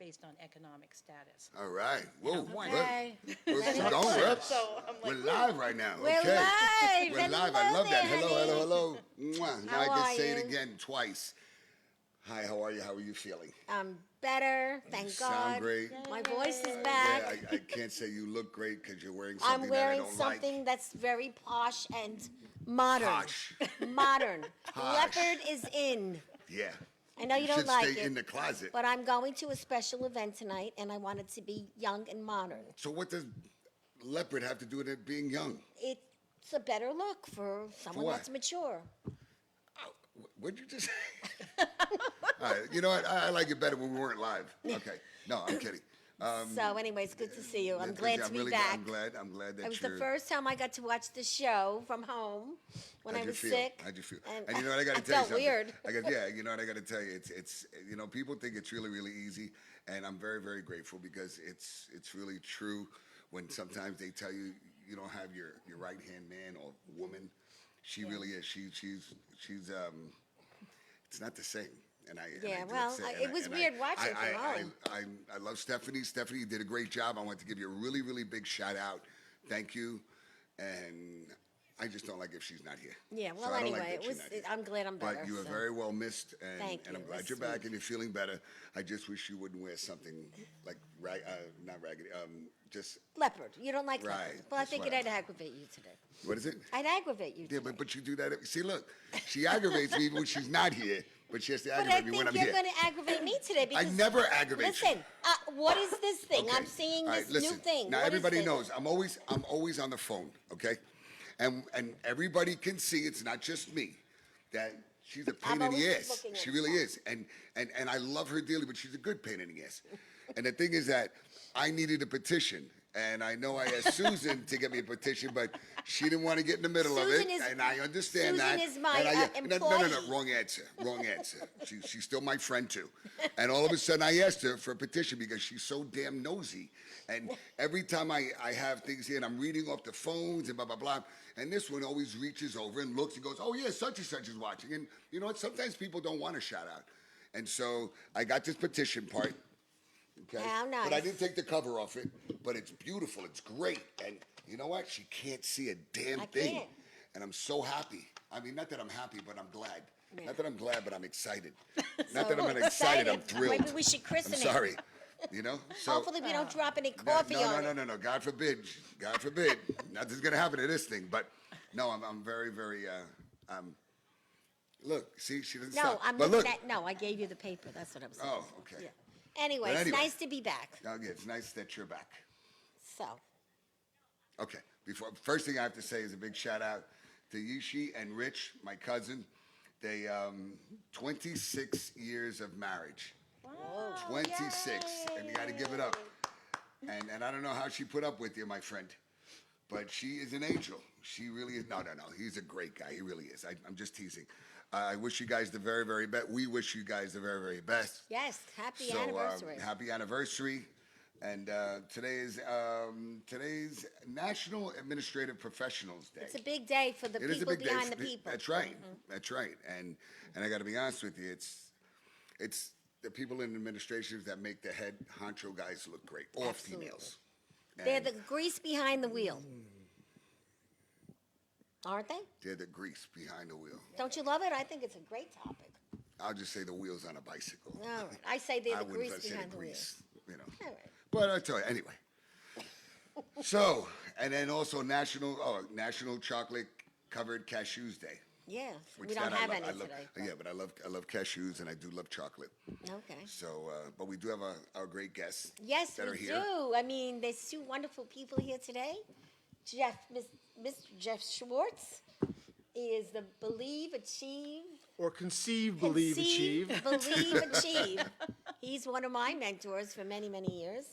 based on economic status. All right. Whoa. Okay. We're going up. So I'm We're like, live right now. We're Okay. live. We're live. I Hello love that. there, Hello. honey. Mwah. Now How I are can say it you? again twice. Hi, how are you? How are you feeling? I'm better, thank Sound God. great. My voice is Yeah, back. I can't say you look great because you're wearing something I'm wearing that I don't something like. that's very posh and modern. Posh. Modern. Posh. Leopard is in. Yeah. I know you don't should like stay it, in the closet. but I'm going to a special event tonight, and I want it to be young and modern. So what does leopard have to do with it being young? It's a better look for someone what? that's mature. What'd you just say? All right, you know what? I like it better when we weren't live. Okay. No, I'm kidding. So anyways, good to see you. I'm Yeah, glad to be really back. I'm glad that It was you're... the first time I got to watch the show from home when How'd I you was feel? sick. How'd you feel? And And you know what? I got to I tell you felt something. weird. Yeah, you know what? I got to tell you, it's you know, people think it's really, really easy, and I'm very, very grateful because it's really true when sometimes they tell you you don't have your right hand man or woman. She really is. She's it's not the same. And I Yeah, did well, say- it was weird watching from home. I love Stephanie. Stephanie did a great job. I want to give you a really, really big shout out. Thank you. And I just don't like if she's not here. Yeah, So well, I don't like anyway, that it was. she's not here. I'm glad I'm better. But you were so. very well missed, and, Thank and I'm you. glad That's you're back sweet. and you're feeling better. I just wish you wouldn't wear something like not raggedy, just Leopard. You don't like Right, leopard. Well, I that's think right. I'd aggravate you today. what is it? I'd aggravate you Yeah, today. but you do that. See, look, she aggravates me when she's not here, but she has to But I aggravate me think when I'm you're here. going to aggravate me today I because. never aggravate you. Listen, what is this thing? Okay. I'm seeing All this right, listen. new thing. Now What is everybody this? knows I'm always on the phone, okay? And everybody can see it's not just me that she's a pain I'm in the always ass. looking at She the really phone. is, and I love her dearly, but she's a good pain in the ass. And the thing is that I needed a petition. And I know I asked Susan to get me a petition, but she didn't want to get in the middle of Susan it, is- and I understand Susan that. is my, And no, employee. wrong answer. She's still my friend too. And all of a sudden, I asked her for a petition because she's so damn nosy. And every time I have things here, and I'm reading off the phones and blah blah blah, and this one always reaches over and looks and goes, "Oh yeah, such and such is watching." And you know what? Sometimes people don't want a shout out, and so I got this petition part. Okay. How nice. But I didn't take the cover off it. But it's beautiful. It's great. And you know what? She can't see a damn I thing. can't. And I'm so happy. I mean, not that I'm happy, but I'm glad. Yeah. Not that I'm glad, but I'm excited. So Not that I'm excited. I'm thrilled. Maybe we should christen I'm it. sorry. You know. So Hopefully we don't drop any coffee on it. no. God forbid. God forbid. Nothing's gonna happen to this thing. But no, I'm very, very. Look, see, she doesn't No, stop. I'm But looking look. at. No, I gave you the paper. That's what I'm saying. Oh, okay. Yeah. Anyway, But it's anyway. nice to be back. Now, yeah, it's nice that you're back. So, Okay. First thing I have to say is a big shout out to Yishi and Rich, my cousin. They 26 years of marriage. 26, and you got to give it up. And I don't know how she put up with you, my friend, but she is an angel. She really is. No. He's a great guy. He really is. I'm just teasing. I wish you guys the very, very best. We wish you guys the very, very best. yes, happy So, anniversary. happy anniversary. And today's National Administrative Professionals Day. It's a big day for the It is a people big day. behind the people. That's right. That's right. And I got to be honest with you, it's the people in administrations that make the head honcho guys look great, or Absolutely. females. They're And the grease behind the wheel. Aren't they? they're the grease behind the wheel. Don't you love it? I think it's a great topic. I'll just say the wheels on a bicycle. All right. I say they're I the wouldn't grease say behind the the wheel. grease, you know. All right. But I'll tell you anyway. So, and then also National Chocolate Covered Cashews Day. Yeah, Which we don't that I have love. any I love, today. Yeah, but I love cashews and I do love chocolate. Okay. So, but we do have our great guests. Yes, that are we here. do. I mean, there's two wonderful people here today. Mr. Jeff Schwartz is the Believe, Achieve, Or conceive, believe, achieve. Believe, Achieve. He's one of my mentors for many, many years.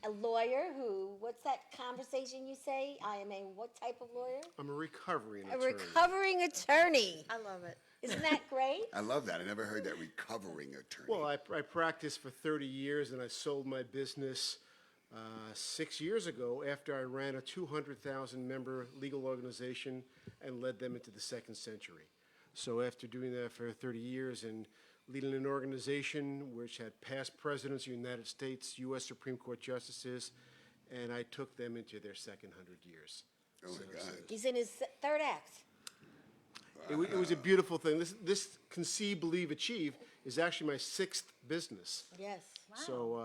A lawyer who, what's that conversation you say? I am a what type of lawyer? I'm a recovering A attorney. recovering attorney. I love it. Isn't that great? I love that. I never heard that recovering attorney. Well, I practiced for 30 years, and I sold my business 6 years ago after I ran a 200,000 member legal organization and led them into the second century. So after doing that for 30 years and leading an organization which had past presidents of the United States, U.S. Supreme Court justices, and I took them into their second 100 years. Oh, my God. He's in his third act. It was a beautiful thing. This Conceive, Believe, Achieve is actually my 6th business. Yes. So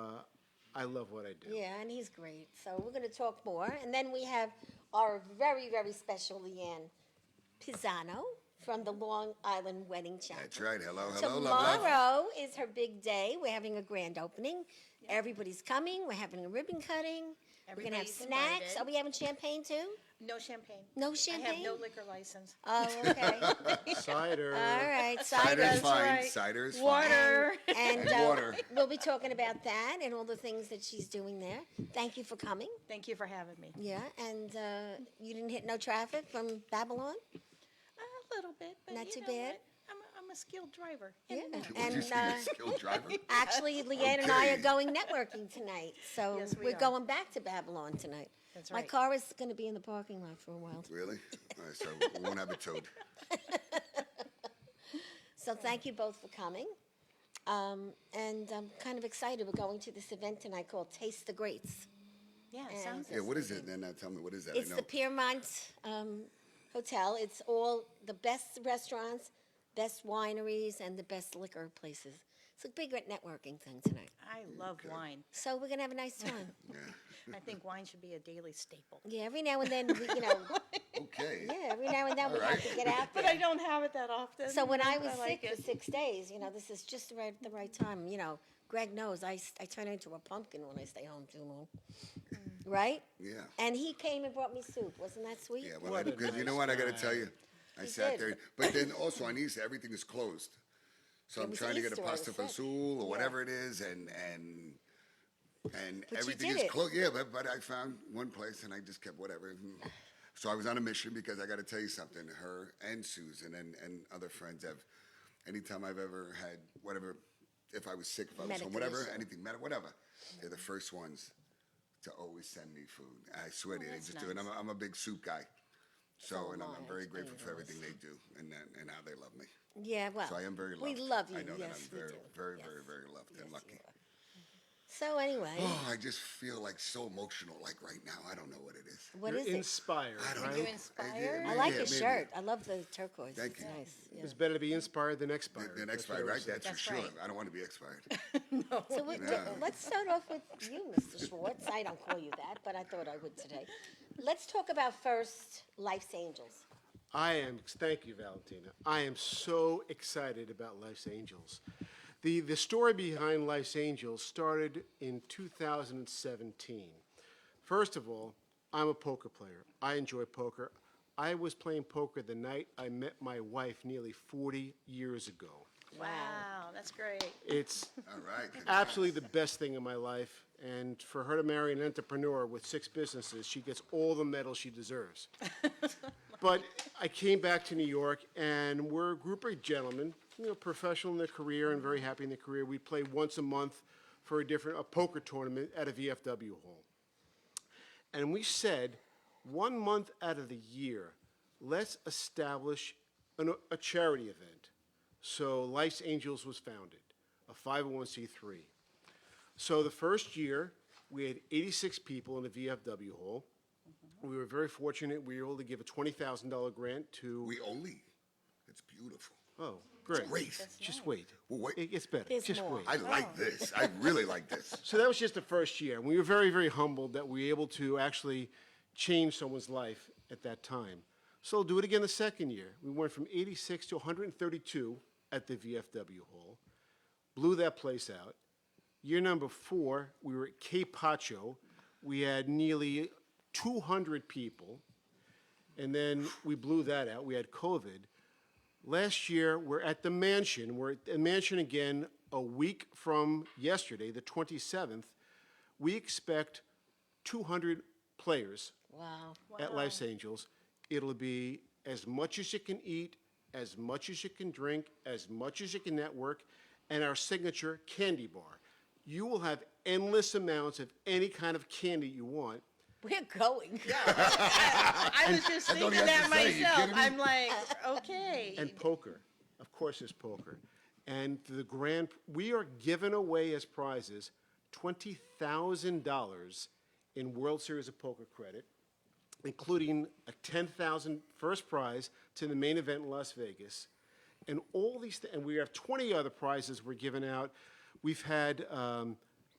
I love what I do. Yeah, and he's great. So we're going to talk more. And then we have our very, very special Leann Pisano from the Long Island Wedding Chapter. That's right. Hello, hello, love. Tomorrow is her big day. We're having a grand opening. Everybody's coming. We're having a ribbon cutting. We're going to have Everybody's snacks. invited. Are we having champagne too? No champagne. No I champagne? have no liquor license. Oh, okay. Cider. All right. Cider is Cider. fine. right. Cider is fine. Water. And And water. we'll be talking about that and all the things that she's doing there. Thank you for coming. Thank you for having me. Yeah, and you didn't hit no traffic from Babylon? A little bit, but Not you too know bad. what? I'm a skilled driver. Yeah. Would And you say a skilled driver? actually, Leanne and I are going networking tonight, so Yes, we we're are. going back to Babylon tonight. That's My right. car is going to be in the parking lot for a while. Really? All right, so we won't have it towed. So thank you both for coming. And I'm kind of excited. We're going to this event tonight called Taste the Greats. Yeah, it And- sounds Yeah, what is it? Then tell me, what is that? It's I the know. Piermont Hotel. It's all the best restaurants, best wineries, and the best liquor places. It's a big networking thing tonight. I love wine. So we're going to have a nice time. I think wine should be a daily staple. Yeah, every now and then, Okay. yeah, every now and then we have Alright. to get out But there. I don't have it that often. So when I was but like sick for it. 6 days, this is just the right time. Gregg knows I turn into a pumpkin when I stay home too long. Right? Yeah. And he came and brought me soup. Wasn't that sweet? Yeah, well, because you know what, I got to tell you, I He sat did. there, but then also on Easter, everything is closed. So It I'm was trying to get a Easter, I pasta was sick. fazool or Yeah. whatever it is, and But you everything did is it. closed. Yeah, but I found one place and I just kept whatever. So I was on a mission because I got to tell you something. Her and Susan and other friends have, anytime I've ever had whatever, if I was sick, if I was Medical home, whatever, issue. anything, whatever, they're the first ones to always send me food. I swear to you, they that's just do it. nice. I'm a big soup guy. So, and I'm mine. very It's grateful for dangerous. everything they do and how they love me. Yeah, well, So I am very loved. we love you. I know yes, that I'm we very, do. very, Yes. very, very loved and Yes, lucky. you are. So anyway, Oh, I just feel like so emotional, like right now. I don't know what it is. what You're is it? inspired, I don't right? know. You inspired? I like Yeah, your maybe. shirt. I love the turquoise. Thank it's you. nice. Yeah. It's better to be inspired than expired. The next That's what fight, I right? always say. That's for That's sure. right. I don't want to be expired. So let's start off with you, Mr. Schwartz. I don't call you that, but I thought I would today. Let's talk about first Life's Angels. Thank you, Valentina. I am so excited about Life's Angels. The story behind Life's Angels started in 2017. First of all, I'm a poker player. I enjoy poker. I was playing poker the night I met my wife nearly 40 years ago. Wow, that's great. It's All right. absolutely the best thing in my life. And for her to marry an entrepreneur with 6 businesses, she gets all the medals she deserves. But I came back to New York, and we're a group of gentlemen, professional in their career and very happy in their career. We play once a month for a poker tournament at a VFW hall. And we said, 1 month out of the year, let's establish a charity event. So Life's Angels was founded, a 501c3. So the first year, we had 86 people in the VFW hall. We were very fortunate. We were able to give a $20,000 grant to. We only. It's beautiful. Oh, great. Great. Just wait. Well, wait. It gets better. There's Just more. wait. I like this. I really like this. So that was just the first year. We were very, very humbled that we were able to actually change someone's life at that time. So we'll do it again the second year. We went from 86 to 132 at the VFW hall. Blew that place out. Year number 4, we were at Cape Pacho. We had nearly 200 people. And then we blew that out. We had COVID. Last year, we're at the Mansion. We're at the Mansion again a week from yesterday, the 27th. We expect 200 players Wow. at Life's Angels. It'll be as much as you can eat, as much as you can drink, as much as you can network, and our signature candy bar. You will have endless amounts of any kind of candy you want. We're going. I was just all thinking you have that to say. You myself. kidding me? I'm like, okay. And poker. Of course, there's poker. And we are giving away as prizes $20,000 in World Series of Poker credit, including a $10,000 first prize to the main event in Las Vegas. And all these, and we have 20 other prizes we're giving out. We've had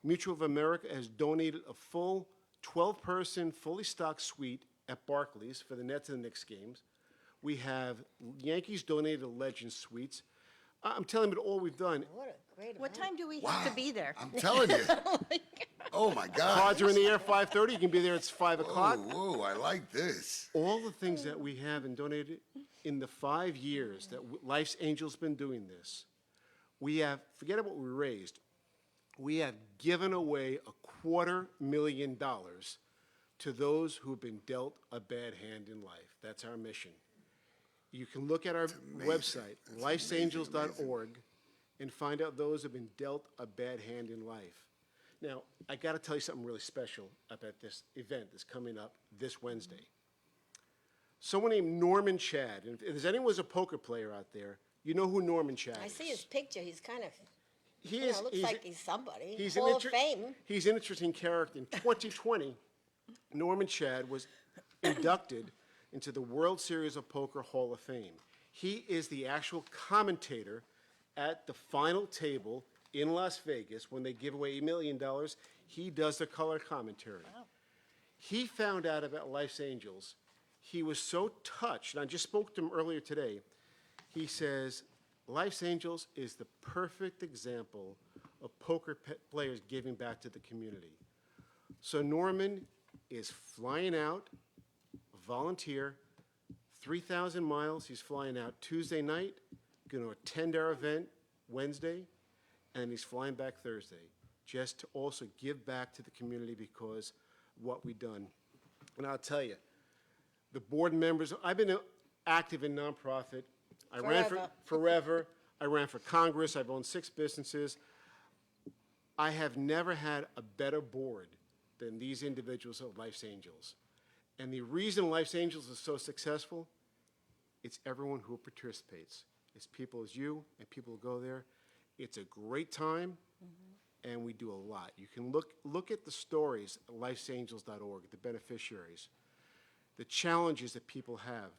Mutual of America has donated a full 12-person, fully stocked suite at Barclays for the Nets and the Knicks games. We have Yankees donated Legends suites. I'm telling you all we've done. What a great What event. time do we have to be there? I'm telling you. Oh my God. Cards are in the air 5:30. You can be there at 5 o'clock. Whoa, I like this. All the things that we have and donated in the 5 years that Life's Angels been doing this, we have, forget about what we raised, we have given away $250,000 to those who have been dealt a bad hand in life. That's our mission. You can look at our website, lifesangels.org, and find out those who have been dealt a bad hand in life. Now, I got to tell you something really special about this event that's coming up this Wednesday. Someone named Norman Chad, and if there's anyone who's a poker player out there, you know who Norman Chad is. I see his picture. He's kind of, He you know, looks like he's somebody. He's Hall of Fame. He's an interesting character. In 2020, Norman Chad was inducted into the World Series of Poker Hall of Fame. He is the actual commentator at the final table in Las Vegas when they give away $1 million. He does the color commentary. Wow. He found out about Life's Angels. He was so touched, and I just spoke to him earlier today. He says, Life's Angels is the perfect example of poker players giving back to the community. So Norman is flying out, volunteer, 3,000 miles. He's flying out Tuesday night, going to attend our event Wednesday, and he's flying back Thursday, just to also give back to the community because of what we've done. And I'll tell you, the board members, I've been active in nonprofit. I ran for forever. I ran for Congress. I've owned 6 businesses. I have never had a better board than these individuals of Life's Angels. And the reason Life's Angels is so successful, it's everyone who participates. It's people as you and people who go there. It's a great time, and we do a lot. You can look at the stories at lifesangels.org, the beneficiaries, the challenges that people have.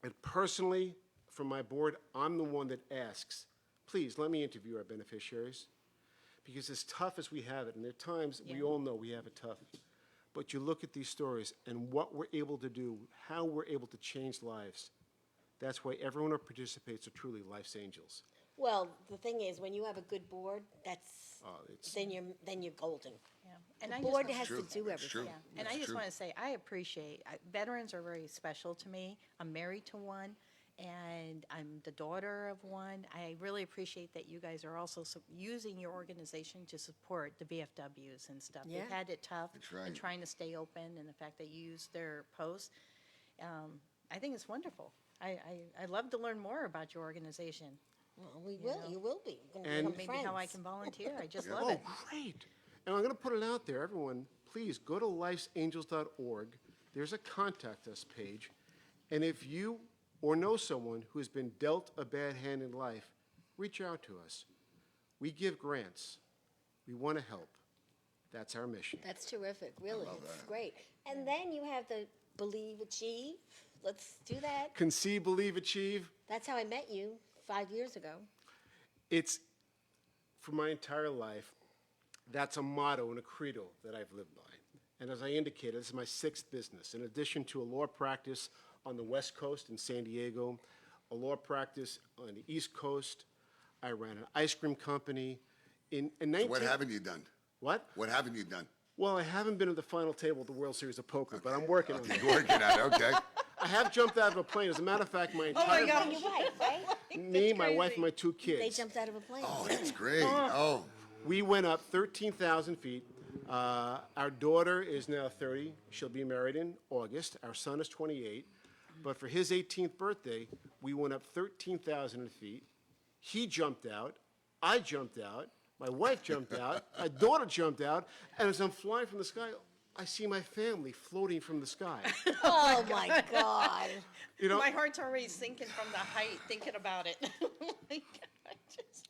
And personally, from my board, I'm the one that asks, please let me interview our beneficiaries. Because as tough as we have it, and there are times we all know we have it tough, but you look at these stories and what we're able to do, how we're able to change lives. That's why everyone who participates are truly Life's Angels. Well, the thing is, when you have a good board, then you're golden. Yeah. And The I board just, has to True. do It's true. everything. yeah. And I just want to say, I appreciate, veterans are very special to me. I'm married to one, and I'm the daughter of one. I really appreciate that you guys are also using your organization to support the VFWs and stuff. Yeah. They've had it tough That's right. and trying to stay open, and the fact that you use their posts, I think it's wonderful. I love to learn more about your organization. Well, we will. You will be. We're gonna And- become Maybe how I friends. can volunteer. I just love Oh, it. great. And I'm going to put it out there, everyone, please go to lifesangels.org. There's a contact us page. And if you or know someone who has been dealt a bad hand in life, reach out to us. We give grants. We want to help. That's our mission. That's terrific, really. It's great. And then you have the Believe, Achieve. Let's do that. Conceive, believe, achieve. That's how I met you 5 years ago. It's, for my entire life, that's a motto and a credo that I've lived by. And as I indicated, this is my 6th business. In addition to a law practice on the West Coast in San Diego, a law practice on the East Coast, I ran an ice cream company. In 19... What haven't you done? What? What haven't you done? Well, I haven't been at the final table at the World Series of Poker, but I'm working on it. You're working at it, okay. I have jumped out of a plane. As a matter of fact, my entire... You and your wife, right? Me, my wife, and my 2 kids. They jumped out of a plane. Oh, that's great. Oh, We went up 13,000 feet. Our daughter is now 30. She'll be married in August. Our son is 28. But for his 18th birthday, we went up 13,000 feet. He jumped out. I jumped out. My wife jumped out. My daughter jumped out. And as I'm flying from the sky, I see my family floating from the sky. Oh, my God. You know, My heart's already sinking from the height thinking about it. Oh my God.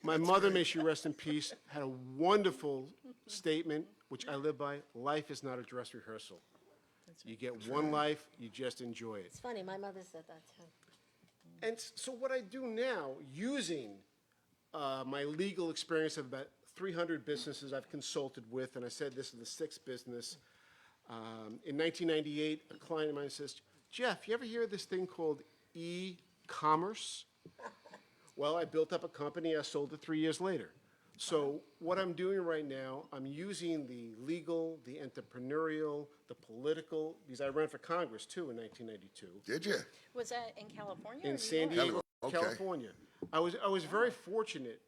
My mother, may she rest in peace, had a wonderful statement, which I live by. Life is not a dress rehearsal. You get one life, you just enjoy it. It's funny, my mother said that too. And so what I do now, using my legal experience of about 300 businesses I've consulted with, and I said this is the sixth business. In 1998, a client of mine says, Jeff, you ever hear of this thing called e-commerce? Well, I built up a company, I sold it 3 years later. So what I'm doing right now, I'm using the legal, the entrepreneurial, the political, because I ran for Congress too in 1992. Did you? Was that in California? or In New San York? Diego, Okay. California. I was very fortunate.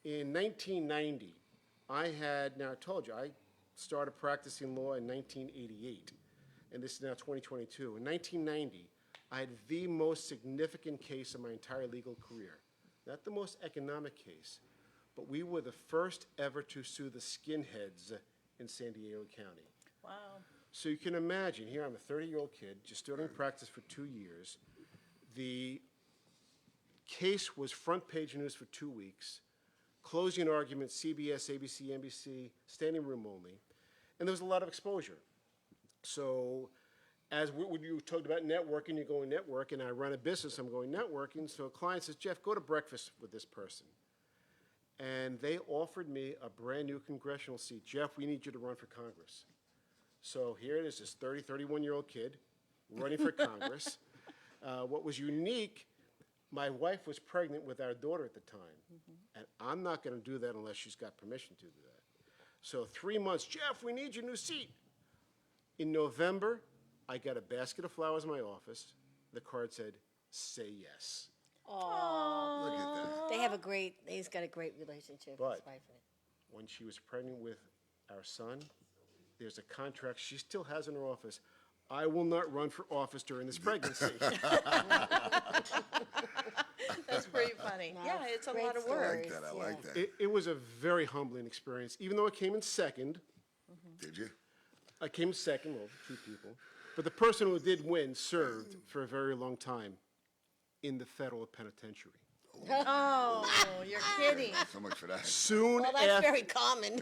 In 1990, I had, now I told you, I started practicing law in 1988, and this is now 2022. In 1990, I had the most significant case of my entire legal career. Not the most economic case, but we were the first ever to sue the skinheads in San Diego County. Wow. So you can imagine, here I'm a 30-year-old kid, just starting practice for 2 years. The case was front page news for 2 weeks, closing argument, CBS, ABC, NBC, standing room only, and there was a lot of exposure. So as when you talked about networking, you're going network, and I run a business, I'm going networking, so a client says, Jeff, go to breakfast with this person. And they offered me a brand new congressional seat. Jeff, we need you to run for Congress. So here it is, this 31-year-old kid running for Congress. What was unique, my wife was pregnant with our daughter at the time. And I'm not going to do that unless she's got permission to do that. So 3 months, Jeff, we need your new seat. In November, I got a basket of flowers in my office. The card said, say yes. Look at that. He's got a great relationship with But- his wife. When she was pregnant with our son, there's a contract she still has in her office. I will not run for office during this pregnancy. That's pretty funny. Yeah, it's a Great lot of I work. like that. I like that. It was a very humbling experience. Even though I came in second, Did you? I came second, well, 2 people. But the person who did win served for a very long time in the federal penitentiary. Oh, you're kidding. So much for that. Soon Well, that's after, very common.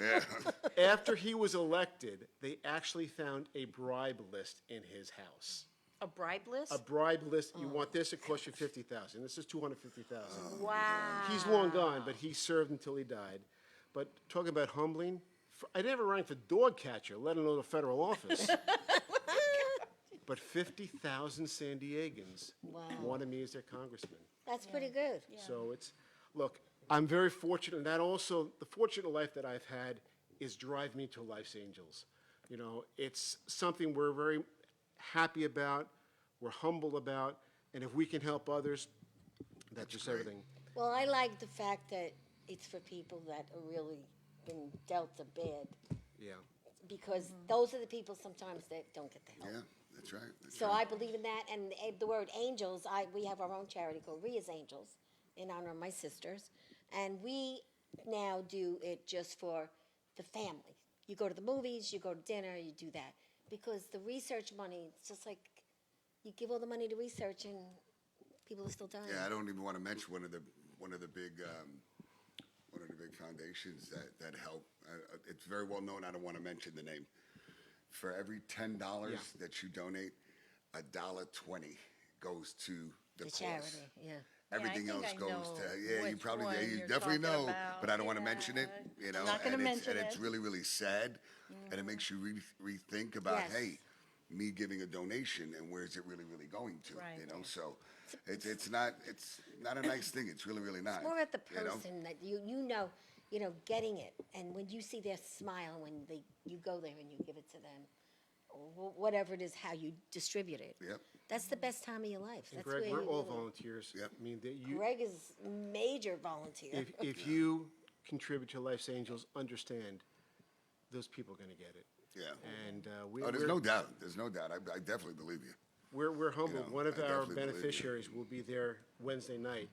after he was elected, they actually found a bribe list in his house. A bribe list? A bribe list, you want this, it costs you $50,000. This is $250,000. Wow. He's long gone, but he served until he died. But talking about humbling, I never ran for dog catcher, let alone a federal office. But 50,000 San Diegans wanted me as their congressman. That's pretty good. So it's, look, I'm very fortunate, and that also, the fortunate life that I've had is drive me to Life's Angels. You know, it's something we're very happy about, we're humble about, and if we can help others, that's just everything. Well, I like the fact that it's for people that are really been dealt a bad, Yeah. because those are the people sometimes that don't get the help. Yeah, that's right. That's So right. I believe in that, and the word angels, we have our own charity called Ria's Angels, in honor of my sisters, and we now do it just for the family. You go to the movies, you go to dinner, you do that, because the research money, it's just like, you give all the money to research and people are still dying. Yeah, I don't even want to mention one of the big foundations that help. It's very well known. I don't want to mention the name. For every $10 that you donate, $1.20 goes to the The cause. charity, yeah. Everything Yeah, I think else I goes know to you which probably one you you're definitely talking know, about. but I don't want to mention it. You know, not gonna and mention it's it. really really sad, and it makes you rethink about Yes. hey, me giving a donation and where's it really going to? Right. You know, so it's not a nice thing. It's really not. More at the you know? person that you know, getting it, and when you see their smile when you go there and you give it to them, or whatever it is, how you distribute it. Yep. That's the best time of your life. And That's Greg, where we're you all really- volunteers. Yep. I mean, that you, Greg is major volunteer. if you contribute to Life's Angels, understand those people are going to get it. Yeah. And There's no doubt. There's no doubt. I definitely believe you. we're humble. know, One of I our definitely believe you. beneficiaries will be there Wednesday night.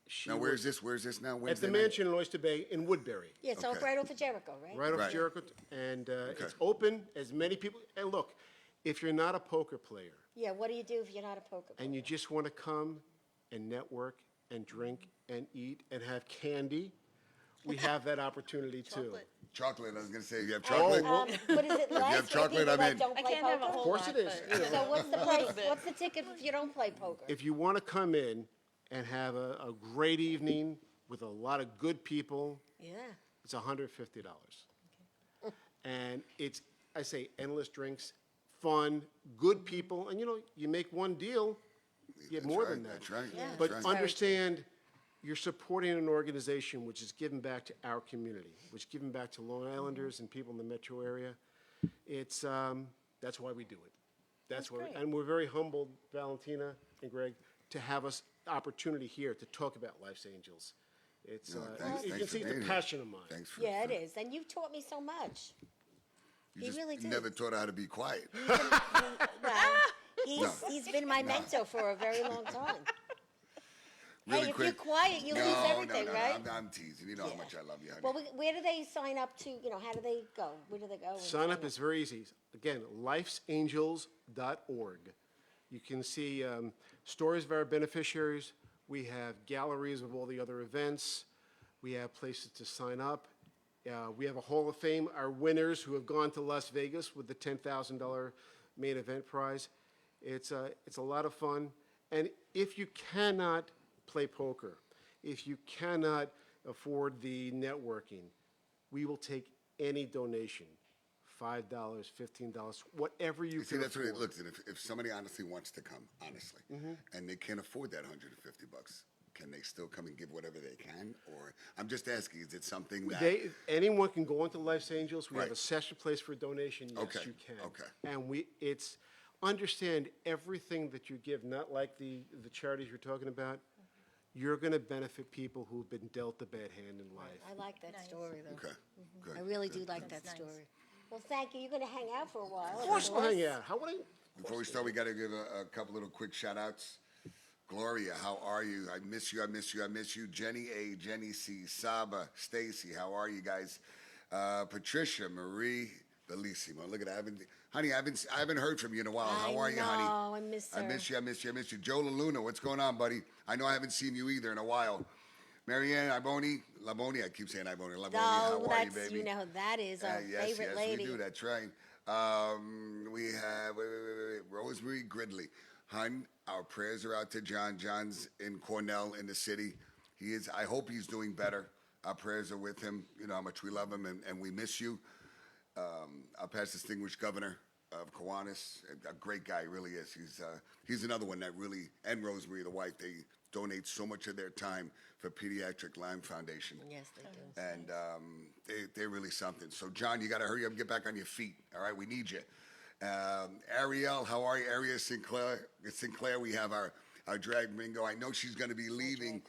She Now, will- where's this? Where's this now? At Wednesday the night? mansion in Oyster Bay in Woodbury. Yeah, it's Okay. right off of Jericho, right? Right off Right. Jericho, and it's open as many people. And look, if you're not a poker player Yeah, what do you do if you're not a poker player? and you just want to come and network and drink and eat and have candy, we have that opportunity too. Chocolate, I was gonna say, you have Oh, chocolate? well, What is it less? have for chocolate, people I'm that in. don't I play can't have a poker? whole of course lot, it is. but- You know, So what's the price? What's the ticket if you don't play poker? if you want to come in and have a great evening with a lot of good people, Yeah. it's $150. And it's, I say, endless drinks, fun, good people, and you make one deal, you get That's more right, than that. That's right. Yeah. that's But right. understand, you're supporting an organization which is giving back to our community, which is giving back to Long Islanders and people in the metro area. It's, that's why we do it. That's why, great. and we're very humbled, Valentina and Gregg, to have us opportunity here to talk about Life's Angels. It's, No, thanks- you thanks can for see it's a being here. passion of mine. Thanks for. Yeah, it for- is. And you've taught me so much. You He just really did. never taught her how to be quiet. Well, he's been my mentor for a very long time. Really hey, if quick. you're quiet, you lose everything, no, right? I'm teasing. You know how much I love you, honey. Well, where do they sign up to? How do they go? Where do they go? and Sign up is very easy. Again, lifesangels.org. You can see stories of our beneficiaries. We have galleries of all the other events. We have places to sign up. We have a Hall of Fame, our winners who have gone to Las Vegas with the $10,000 main event prize. It's a lot of fun. And if you cannot play poker, if you cannot afford the networking, we will take any donation, $5, $15, whatever you See, can that's what afford. it looks like. If somebody honestly wants to come, honestly, and they can't afford that $150, can they still come and give whatever they can? Or I'm just asking, is it something that Anyone can go into Life's Angels. We have Right. a session place for a donation. Yes, Okay, you can. okay. And it's understand everything that you give, not like the charities you're talking about. You're going to benefit people who've been dealt a bad hand in life. I like that story, though. Okay, good. I really do like that nice. story. Well, thank you. You're going to hang out for a while. Of course, we'll hang out. How would I? Before we start, we got to give a couple little quick shout outs. Gloria, how are you? I miss you. I miss you. I miss you. Jenny A, Jenny C, Saba, Stacy, how are you guys? Patricia, Marie, Bellissimo. Look at that. Honey, I haven't heard from you in a while. How are you, honey? I miss her. I miss you. I miss you. I miss you. Joe LaLuna, what's going on, buddy? I know I haven't seen you either in a while. Marianne Laboni, I keep saying Laboni. Laboni, how are you, baby? You know who that is, our Yes, favorite yes, lady. we do. That's right. We have wait. Rosemary Gridley. Hun, our prayers are out to John. John's in Cornell in the city. He is. I hope he's doing better. Our prayers are with him. You know how much we love him and we miss you. Our past distinguished governor of Kiwanis, a great guy, really is. He's another one that really, and Rosemary, the wife, they donate so much of their time for Pediatric Lyme Foundation. Yes, they do. And they're really something. So, John, you got to hurry up and get back on your feet. All right, we need you. Ariel, how are you? Ariel Sinclair, we have our drag bingo. I know she's going to be leaving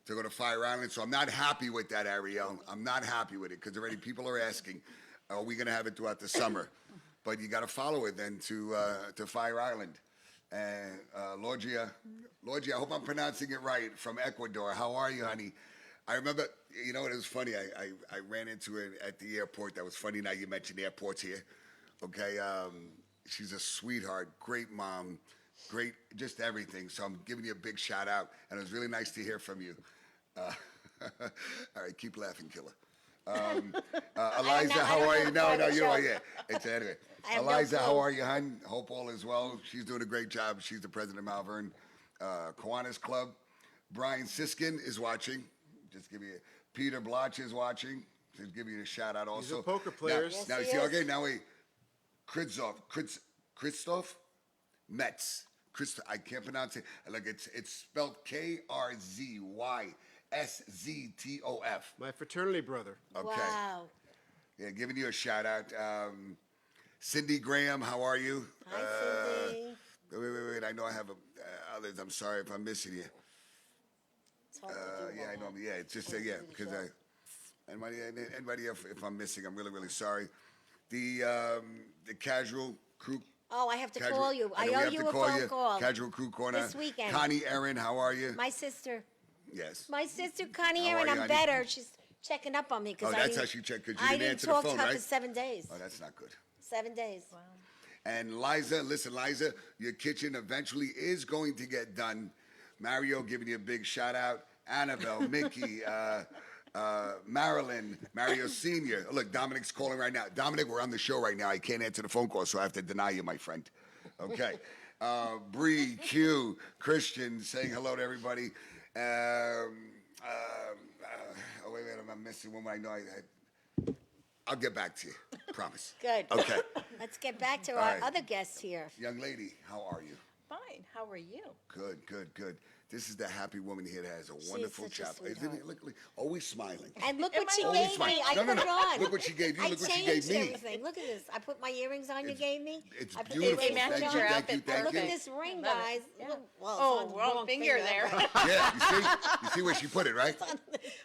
to go to Fire Island, so I'm not happy with that, Ariel. I'm not happy with it because already people are asking, are we going to have it throughout the summer? But you got to follow it then to Fire Island. And Logia, I hope I'm pronouncing it right, from Ecuador. How are you, honey? I remember, you know, it was funny. I ran into it at the airport. That was funny. Now you mentioned airports here. Okay, she's a sweetheart, great mom, great, just everything. So I'm giving you a big shout out, and it was really nice to hear from you. All right, keep laughing, killer. Eliza, how are you? No, you are, yeah. It's anyway. I have no Eliza, how clue. are you, hon? Hope all is well. She's doing a great job. She's the president of Malvern Kiwanis Club. Brian Siskin is watching. Just give you. Peter Blotch is watching. Just give you a shout out also. These are poker players. Yes, Now, he see, is. okay, now we. Christoph Metz. I can't pronounce it. Like it's spelled KRZYSZTOF. My fraternity brother. Okay. Wow. Yeah, giving you a shout out. Cindy Graham, how are you? Hi, Cindy. Wait. I know I have others. I'm sorry if I'm missing you. It's hard to do Yeah, I know. Yeah, it's just yeah, because anybody if I'm missing, I'm really sorry. The casual crew. Oh, I have to Casual- call you. know I we owe have you to a call phone call. Casual Crew Corner. This weekend. Connie Erin, how are you? My sister, Yes. Connie How are Erin, you, I'm honey? better. She's checking up on me because Oh, that's how she checked, 'cause you I didn't didn't answer the talk phone, to her for right? 7 days. Oh, that's not good. 7 days. And Liza, listen, Liza, your kitchen eventually is going to get done. Mario giving you a big shout out. Annabelle, Mickey, Marilyn, Mario Senior. Look, Dominic's calling right now. Dominic, we're on the show right now. I can't answer the phone call, so I have to deny you, my friend. Okay. Bree, Q, Christian, saying hello to everybody. Oh, wait a minute, I'm missing one. I know I'll get back to you. Promise. Good. Okay. Let's get back to All our right. other guests here. Young lady, how are you? Fine. How are you? Good, good, good. This is the happy woman here that has a wonderful such a chapter. Isn't sweetheart. it? Look, always smiling. And look Am what I she always gave me. smiling? I No, put no, it no. on. Look what she gave you. I Look what she changed gave me. everything. Look at this. I put my earrings on you gave me. It's I put beautiful. the matches earrings your on. Thank you, outfit thank Look you. at this ring, Love it. guys. Yeah. Look, well, it's Oh, on the wrong finger there. but- Yeah, you see where she put it, right?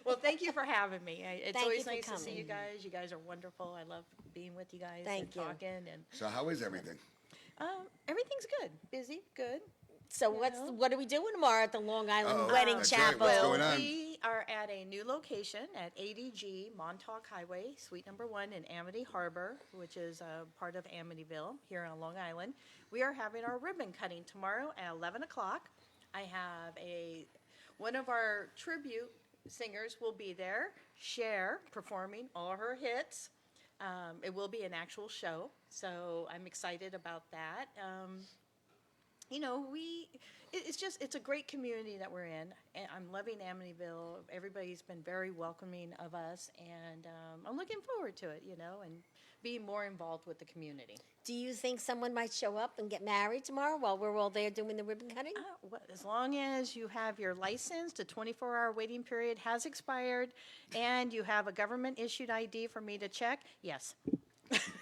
Well, thank you for having me. It's Thank always you for nice to see coming. you guys. You guys are wonderful. I love being with you guys Thank and you. talking. And So how is everything? everything's good. Busy, good. So what are we doing tomorrow at the Long Island Oh, Wedding that's right. Chapel? What's going on? We are at a new location at ADG Montauk Highway, Suite Number 1 in Amity Harbor, which is part of Amityville here on Long Island. We are having our ribbon cutting tomorrow at 11 o'clock. I have one of our tribute singers will be there, Cher, performing all her hits. It will be an actual show, so I'm excited about that. You know, it's a great community that we're in. And I'm loving Amityville. Everybody's been very welcoming of us, and I'm looking forward to it, you know, and being more involved with the community. Do you think someone might show up and get married tomorrow while we're all there doing the ribbon cutting? As long as you have your license, the 24-hour waiting period has expired, and you have a government-issued ID for me to check, yes.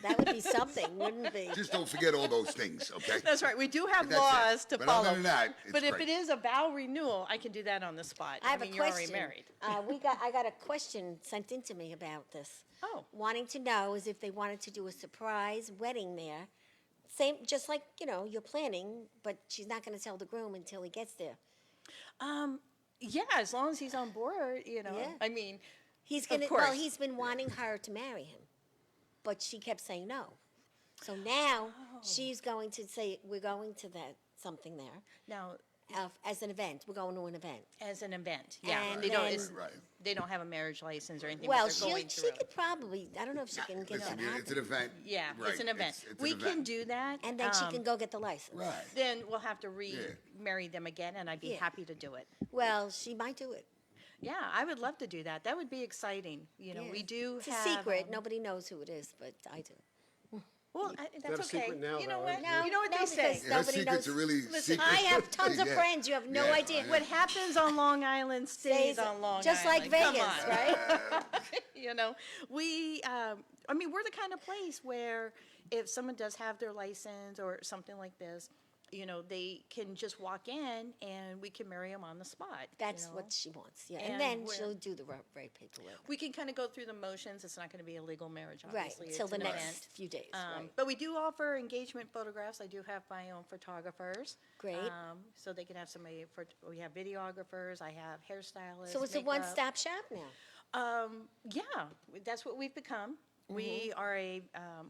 That would be something, wouldn't it be? Just don't forget all those things, okay? That's right. We do have That's it. laws to But follow. other than that, it's but if great. it is a vow renewal, I can do that on the spot. I have mean, a you're question. already married. I got a question sent in to me about this. Oh. Wanting to know is if they wanted to do a surprise wedding there. Same, just like, you know, you're planning, but she's not going to tell the groom until he gets there. Yeah, as long as he's on board, you know. Yeah. I mean, He's Of going to, course. well, he's been wanting her to marry him, but she kept saying no. So now she's going to say, we're going to something there now as an event. We're going to an event. as an event, yeah, And they don't. then- Right. They don't have a marriage license or anything. Well, but they're going she through. could probably, I don't know if she can get Listen, that it's an happen. event. Yeah, Right. it's an event. It's We an can event. do that, And then she can go get the license. Right. Then we'll have to remarry them again, and I'd be Yeah. happy to do it. Well, she might do it. Yeah, I would love to do that. That would be exciting. You know, Yeah. we do It's have a secret. um, Nobody knows who it is, but I do. Well, that that's a okay. secret now, You know though, what? isn't it? You know what No, they say. because Yeah, her nobody secrets knows. are really Listen, secret. I have tons of Yeah. friends. You have no Yeah, idea. I know. What happens on Long Island stays on Long just Island. like Come Vegas, on. right? You know, I mean, we're the kind of place where if someone does have their license or something like this, you know, they can just walk in and we can marry them on the spot. you That's know? what she wants. Yeah, And and then we're- she'll do the right paperwork. We can kind of go through the motions. It's not going to be a legal marriage, Right, obviously. till It's the an next event. few days. Right. But we do offer engagement photographs. I do have my own photographers. Great. So they can have somebody we have videographers. I have hairstylists. So it's a makeup. one-stop shop now. Yeah, that's what we've become. We are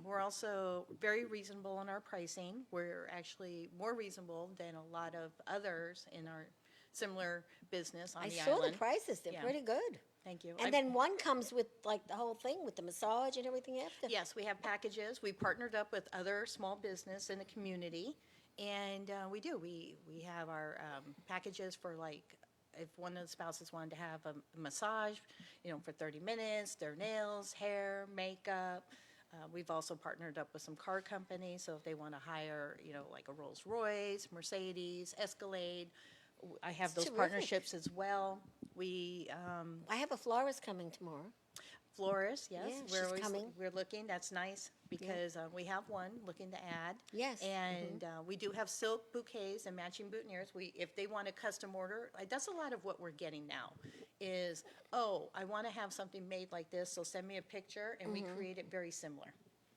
we're also very reasonable in our pricing. We're actually more reasonable than a lot of others in our similar business on I the saw island. the prices. They're Yeah. pretty good. Thank you. And then one comes with like the whole thing with the massage and everything after. Yes, we have packages. We partnered up with other small business in the community, and we do. We have our packages for like if one of the spouses wanted to have a massage, you know, for 30 minutes, their nails, hair, makeup. We've also partnered up with some car companies, so if they want to hire, you know, like a Rolls Royce, Mercedes, Escalade, I have those terrific. partnerships as well. We I have a florist coming tomorrow. florist, yes, Yeah, she's coming. we're looking. That's nice because we have one looking to add. Yes, and we do have silk bouquets and matching boutonnieres. If they want a custom order, that's a lot of what we're getting now. Is I want to have something made like this, so send me a picture, and we create it very similar,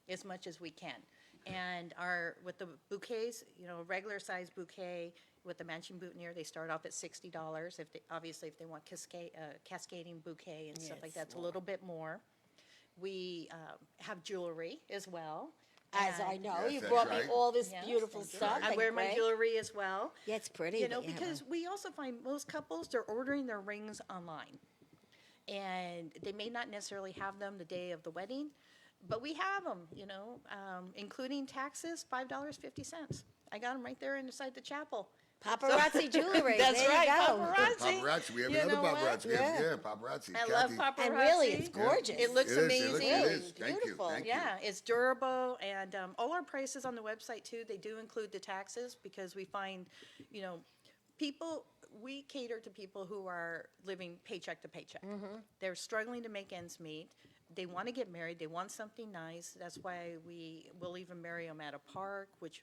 as much as we can. And with the bouquets, you know, a regular size bouquet with the matching boutonniere, they start off at $60. If they want cascading bouquet and stuff like Yes, that, it's a little bit more. We have jewelry as well. As I And- know, Yes, you that's brought right. me all this Yes, beautiful thank you. stuff. I and wear my Gregg. jewelry as well. Yeah, it's pretty. You know, that you have because we also find most couples, they're ordering their rings online. And they may not necessarily have them the day of the wedding, but we have them, including taxes, $5.50. I got them right there inside the chapel. paparazzi jewelry. That's there right, you go. paparazzi. Paparazzi. We have You another know what? paparazzi. We have, Yeah. yeah, paparazzi. I love Kathy. paparazzi. And really, it's gorgeous. It looks It is, it amazing. is. Thank you, Beautiful. thank you. Yeah, it's durable, and all our prices on the website too, they do include the taxes because we find, we cater to people who are living paycheck to paycheck. They're struggling to make ends meet. They want to get married. They want something nice. That's why we will even marry them at a park, which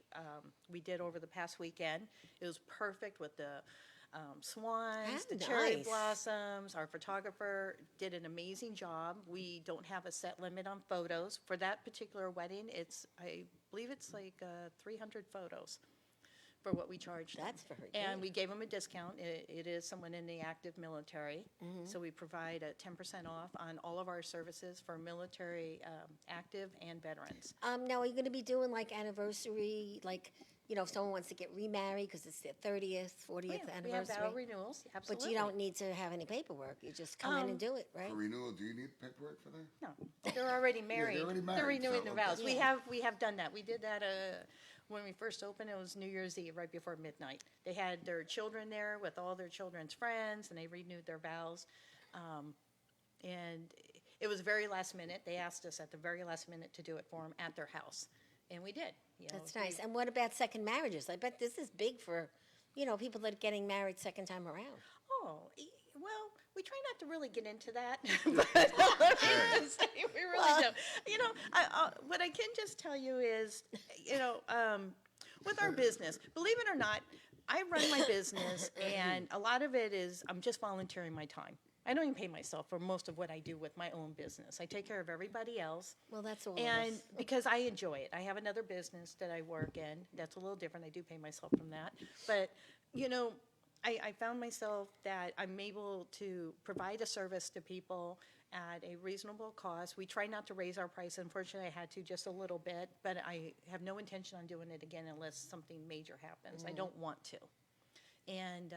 we did over the past weekend. It was perfect with the swans, the cherry nice. blossoms. Our photographer did an amazing job. We don't have a set limit on photos. For that particular wedding, I believe it's like 300 photos for what we charged them. That's very And good. we gave them a discount. It is someone in the active military. Mm-hmm. So we provide a 10% off on all of our services for military active and veterans. Now, are you going to be doing like anniversary, like, if someone wants to get remarried because it's their 30th, 40th Oh, yeah, we have anniversary? vow renewals, But absolutely. you don't need to have any paperwork. You just come in and do it, right? For renewal, do you need paperwork for that? No, they're already married. already They're married, renewing so, their vows. okay. We have done that. We did that when we first opened. It was New Year's Eve, right before midnight. They had their children there with all their children's friends, and they renewed their vows. And it was very last minute. They asked us at the very last minute to do it for them at their house, and we did. That's nice. And what about second marriages? I bet this is big for, people that are getting married second time around. Oh, well, we try not to really get into that, but we really don't. What I can just tell you is, with our business, believe it or not, I run my business, and a lot of it is I'm just volunteering my time. I don't even pay myself for most of what I do with my own business. I take care of everybody else. Well, that's all of And us. because I enjoy it. I have another business that I work in. That's a little different. I do pay myself from that. But, I found myself that I'm able to provide a service to people at a reasonable cost. We try not to raise our price. Unfortunately, I had to just a little bit, but I have no intention on doing it again unless something major happens. I don't want to. And,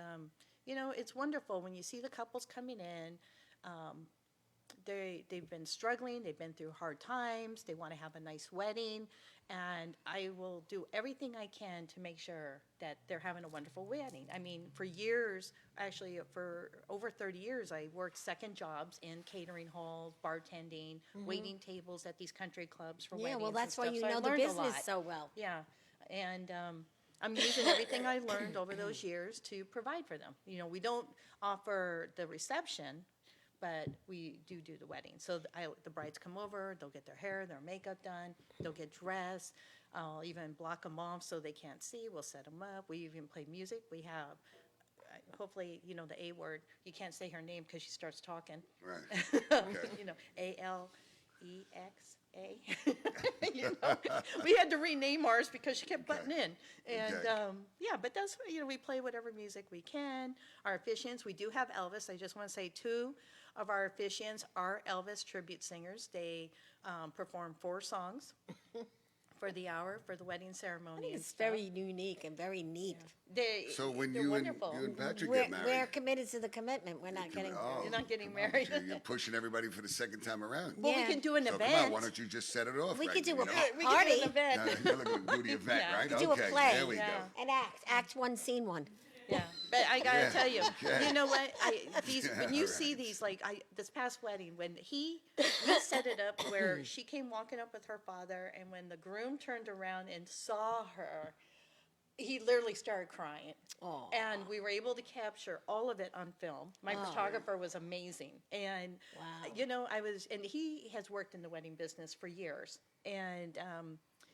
it's wonderful when you see the couples coming in. They've been struggling. They've been through hard times. They want to have a nice wedding. And I will do everything I can to make sure that they're having a wonderful wedding. I mean, for years, actually for over 30 years, I worked second jobs in catering halls, bartending, waiting tables at these country clubs for weddings. Yeah, well, and that's why stuff. you So I know the learned a business lot. so well. Yeah, and I'm using everything I learned over those years to provide for them. We don't offer the reception, but we do the wedding. So the brides come over, they'll get their hair, their makeup done, they'll get dressed. I'll even block them off so they can't see. We'll set them up. We even play music. We have, hopefully, the A word. You can't say her name because she starts talking. Right. Okay. Alexa. We had to rename ours because she kept butting in. And, Okay. but that's, we play whatever music we can. Our officiants, we do have Elvis. I just want to say 2 of our officiants are Elvis tribute singers. They perform 4 songs for the hour, for the wedding ceremony. I think and it's stuff. very unique and very neat. So when they're you and wonderful. Patrick We're, get married, we're committed to the commitment. We're not getting. oh, You're not getting come on, married. You're pushing everybody for the second time around. Well, Yeah. we can do an So event. come on, why don't you just set it off? We right, could do you a know? We party. can do an event. No, you're looking to do the event, Yeah. right? We could do a Okay, play. there we Yeah. go. An act 1, scene 1. Yeah, but I gotta Yeah. tell you, Yeah. you know what? When you All see right. these, this past wedding, when we set it up where she came walking up with her father, and when the groom turned around and saw her, he literally started crying. Aw. And we were able to capture all of it on film. My photographer was amazing. And, Wow. and he has worked in the wedding business for years. And,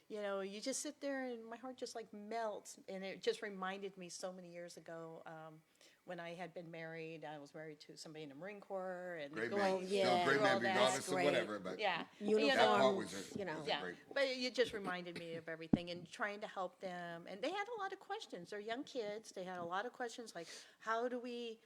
you just sit there and my heart just melts. And it just reminded me so many years ago when I had been married. I was married to somebody in the Marine Corps. And Great going man. yeah. No, great through all man, that. regardless of Great. whatever. But Yeah. Uniform. that part was you know. Yeah, great. but it just reminded me of everything and trying to help them. And they had a lot of questions. They're young kids. They had a lot of questions like, how do we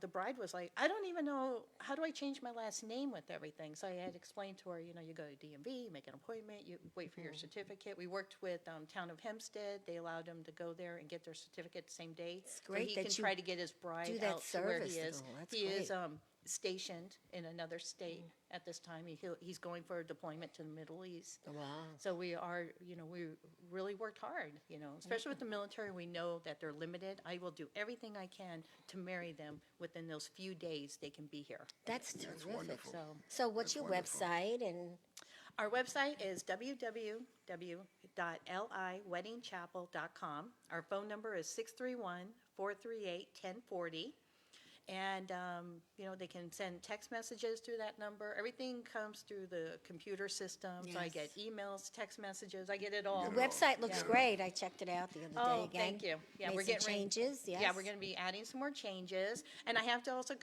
the bride was like, I don't even know, how do I change my last name with everything? So I had explained to her, you know, you go to DMV, you make an appointment, you wait for your certificate. We worked with Town of Hempstead. They allowed him to go there and get their certificate the same day. great So he that can you try to get his bride do that out to where he service, is. though. That's He is great. stationed in another state at this time. He's going for a deployment to the Middle East. Wow. So we are, you know, we really worked hard, you know, especially with the military. We know that they're limited. I will do everything I can to marry them within those few days they can be here. That's terrific. wonderful. So what's That's your wonderful. website and Our website is www.liweddingchapel.com. Our phone number is 631-438-1040. And, you know, they can send text messages through that number. Everything comes through the computer system. So I get emails, text messages, I get it all. the website looks great. I checked it out the other day Oh, again. thank you. Yeah, Made we're some getting ready- changes, yes. Yeah, we're going to be adding some more changes. And I have to also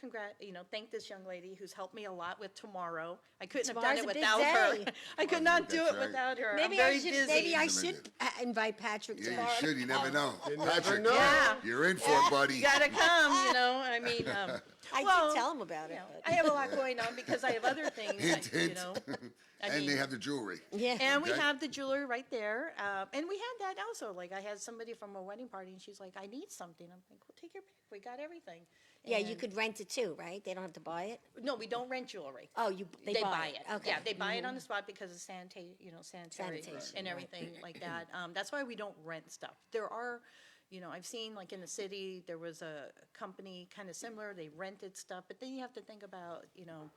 thank this young lady who's helped me a lot with Tomorrow. I couldn't have done Tomorrow's it a big without her. day. I could not do That's it right. without her. Maybe I'm very I should, busy. maybe I Busy. should invite Patrick Yeah, tomorrow. you should. You never know. Patrick, know. Yeah. you're in for it, buddy. You gotta come, you know, I mean, I well, did tell him about you it. know, but- I have a lot going on because I have other things, Hint, that, you hint. know. I And they mean, have the jewelry. Yeah. And we Okay. have the jewelry right there. And we had that also. Like, I had somebody from a wedding party, and she's like, I need something. I'm like, well, take your pick. We got everything. Yeah, you And- could rent it too, right? They don't have to buy it? No, we don't rent jewelry. Oh, they buy it. Okay. Yeah, they buy it on the spot because of sanitary Sanitation, and right. everything like that. That's why we don't rent stuff. There are, you know, I've seen like in the city, there was a company kind of similar. They rented stuff, but then you have to think about, you know,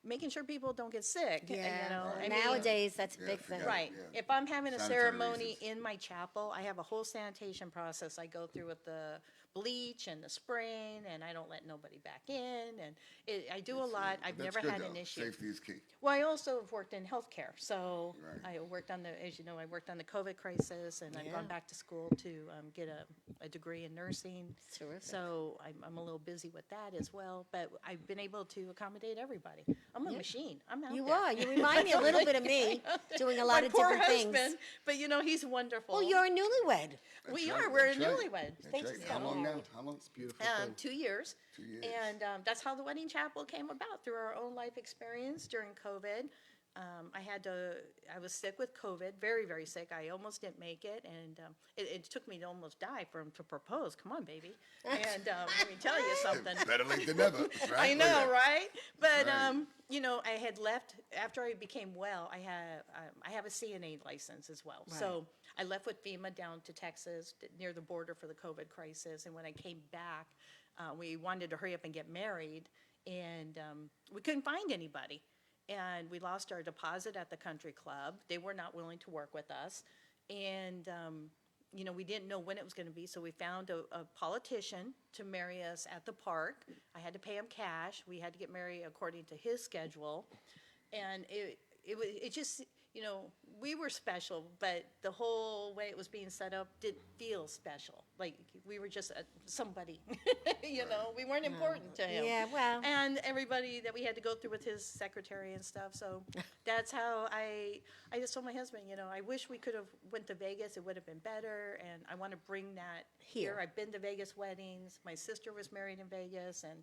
making sure people don't get sick. You know, I mean, Nowadays, that's a Yeah, big forget thing. it. right. Yeah. If I'm having a Sanitary ceremony reasons. in my chapel, I have a whole sanitation process I go through with the bleach and the spraying, and I don't let nobody back in, and I do a lot. I've That's never good, had though. an issue. Safety is key. Well, I also have worked in healthcare, so Right. I worked on as you know, I worked on the COVID crisis, and I've gone back to school to get a degree in nursing. Terrific. So I'm a little busy with that as well, but I've been able to accommodate everybody. I'm a machine. I'm out You there. are. You remind me a little bit of me, doing a lot My of poor different things. husband, but you know, he's wonderful. Well, you're a newlywed. We That's are. right, We're a that's right. newlywed. That's Thanks, right. Scott. How long now? How long? Beautiful thing. 2 years. 2 years. And that's how the wedding chapel came about, through our own life experience during COVID. I was sick with COVID, very, very sick. I almost didn't make it, and it took me to almost die for him to propose. Come on, baby. And let me tell you something. Better late than never, right? I know, Yeah. right? But Right. you know, I had left after I became well. I have a CNA license as well, so I left with FEMA down to Texas, near the border for the COVID crisis. And when I came back, we wanted to hurry up and get married, and we couldn't find anybody. And we lost our deposit at the country club. They were not willing to work with us, and you know, we didn't know when it was going to be, so we found a politician to marry us at the park. I had to pay him cash. We had to get married according to his schedule, and it just, you know, we were special, but the whole way it was being set up didn't feel special. Like we were just somebody, you know, we weren't important to him. Yeah, well. And everybody that we had to go through with his secretary and stuff. So that's how I just told my husband, you know, I wish we could have went to Vegas. It would have been better. And I want to bring that here. Here. I've been to Vegas weddings. My sister was married in Vegas, and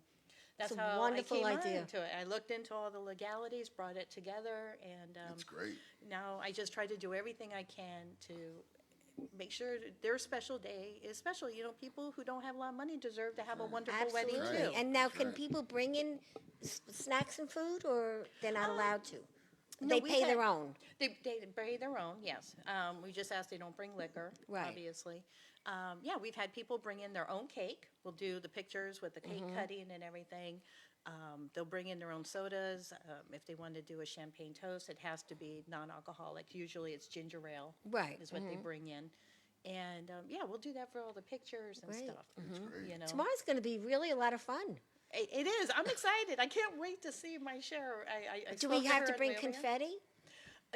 that's It's a how wonderful I came idea. into it. I looked into all the legalities, brought it together, and That's great. now I just try to do everything I can to make sure that their special day is special. You know, people who don't have a lot of money deserve to have a wonderful wedding Absolutely. too. And now, That's can right. people bring in snacks and food, or they're not allowed to? no, They we pay their had- own. They pay their own, yes. We just ask they don't bring liquor, Right. obviously. Yeah, we've had people bring in their own cake. We'll do the pictures with the cake Mm-hmm. cutting and everything. They'll bring in their own sodas. If they want to do a champagne toast, it has to be non-alcoholic. Usually it's ginger ale. Right, Is what they bring in. And, yeah, we'll do that for all the pictures and Great. stuff. That's great. You know? Tomorrow's going to be really a lot of fun. It is. I'm excited. I can't wait to see my share. I Do spoke we have her to at bring my wedding. confetti?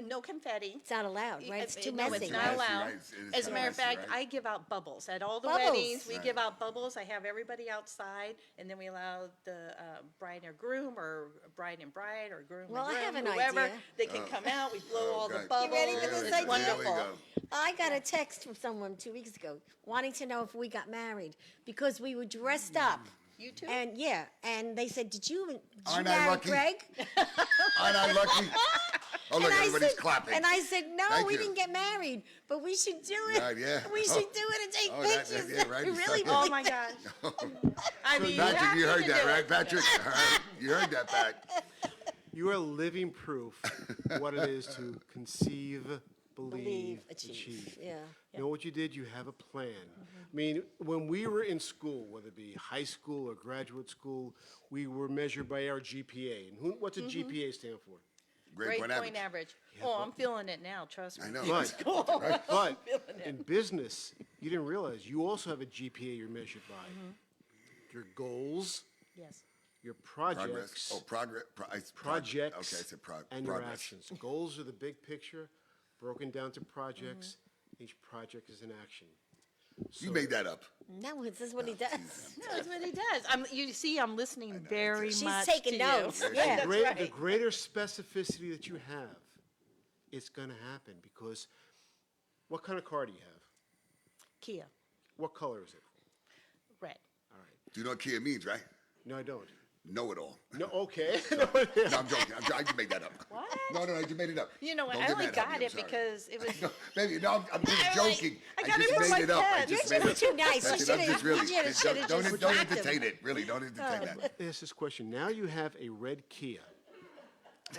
No confetti. It's not allowed, right? It's too No, messy. it's not Messy, allowed. right? It is As a matter of messy, fact, right? I give out bubbles. At all the Bubbles. weddings, we Right. give out bubbles. I have everybody outside, and then we allow the bride or groom, or bride and bride, or groom Well, and I groom, have an whoever. idea. They can come out. We blow Oh, all the God. bubbles. You ready for Here this we idea? go. Here we Wonderful. go. I got a text from someone 2 weeks ago wanting to know if we got married because we were dressed up You too? And yeah, and they said, did you Aren't I marry lucky? Gregg? Aren't I lucky? Oh, look, And I everybody's said, clapping. And I said, no, Thank we you. didn't get married, but we should do it. Right, yeah. We Oh. should do it and take Oh, that- pictures. yeah, right. Really, Oh really my think- gosh. I mean, Patrick, you have heard to that, do right, it. Patrick? You heard that, Pat. You are living proof what it is to conceive, believe, achieve. achieve. Yeah. Know what you did? You have a plan. I mean, when we were in school, whether it be high school or graduate school, we were measured by our GPA. And what's a GPA stand for? Great Great point average. Oh, I'm feeling it now, trust me. I know. But, but in business, you didn't realize you also have a GPA you're measured by. Your goals, Yes. your Progress. projects, Oh, progress. projects, Okay, I said and your progress. actions. Goals are the big picture, broken down to projects. Each project is an action. You made that up. No, this is what he does. No, that's what he does. You see, I'm listening very She's much taking to notes. you. Yeah. That's The right. greater specificity that you have, it's going to happen because what kind of car do you have? Kia, What color is it? red. All right. Do you know what Kia means, right? No, I don't. Know it all. No, okay. No, I'm joking. I just made that up. What? No, I just made it up. You know what? Don't I get only mad at me, got I'm it sorry. because it was. No, baby, no, I'm just I'm like, joking. I got it just from my made it up. I pen. just You're made just it too nice. That's You it. I'm just really. should've Don't just don't whacked him. entertain it. Really, don't entertain that. Ask this question. Now you have a red Kia,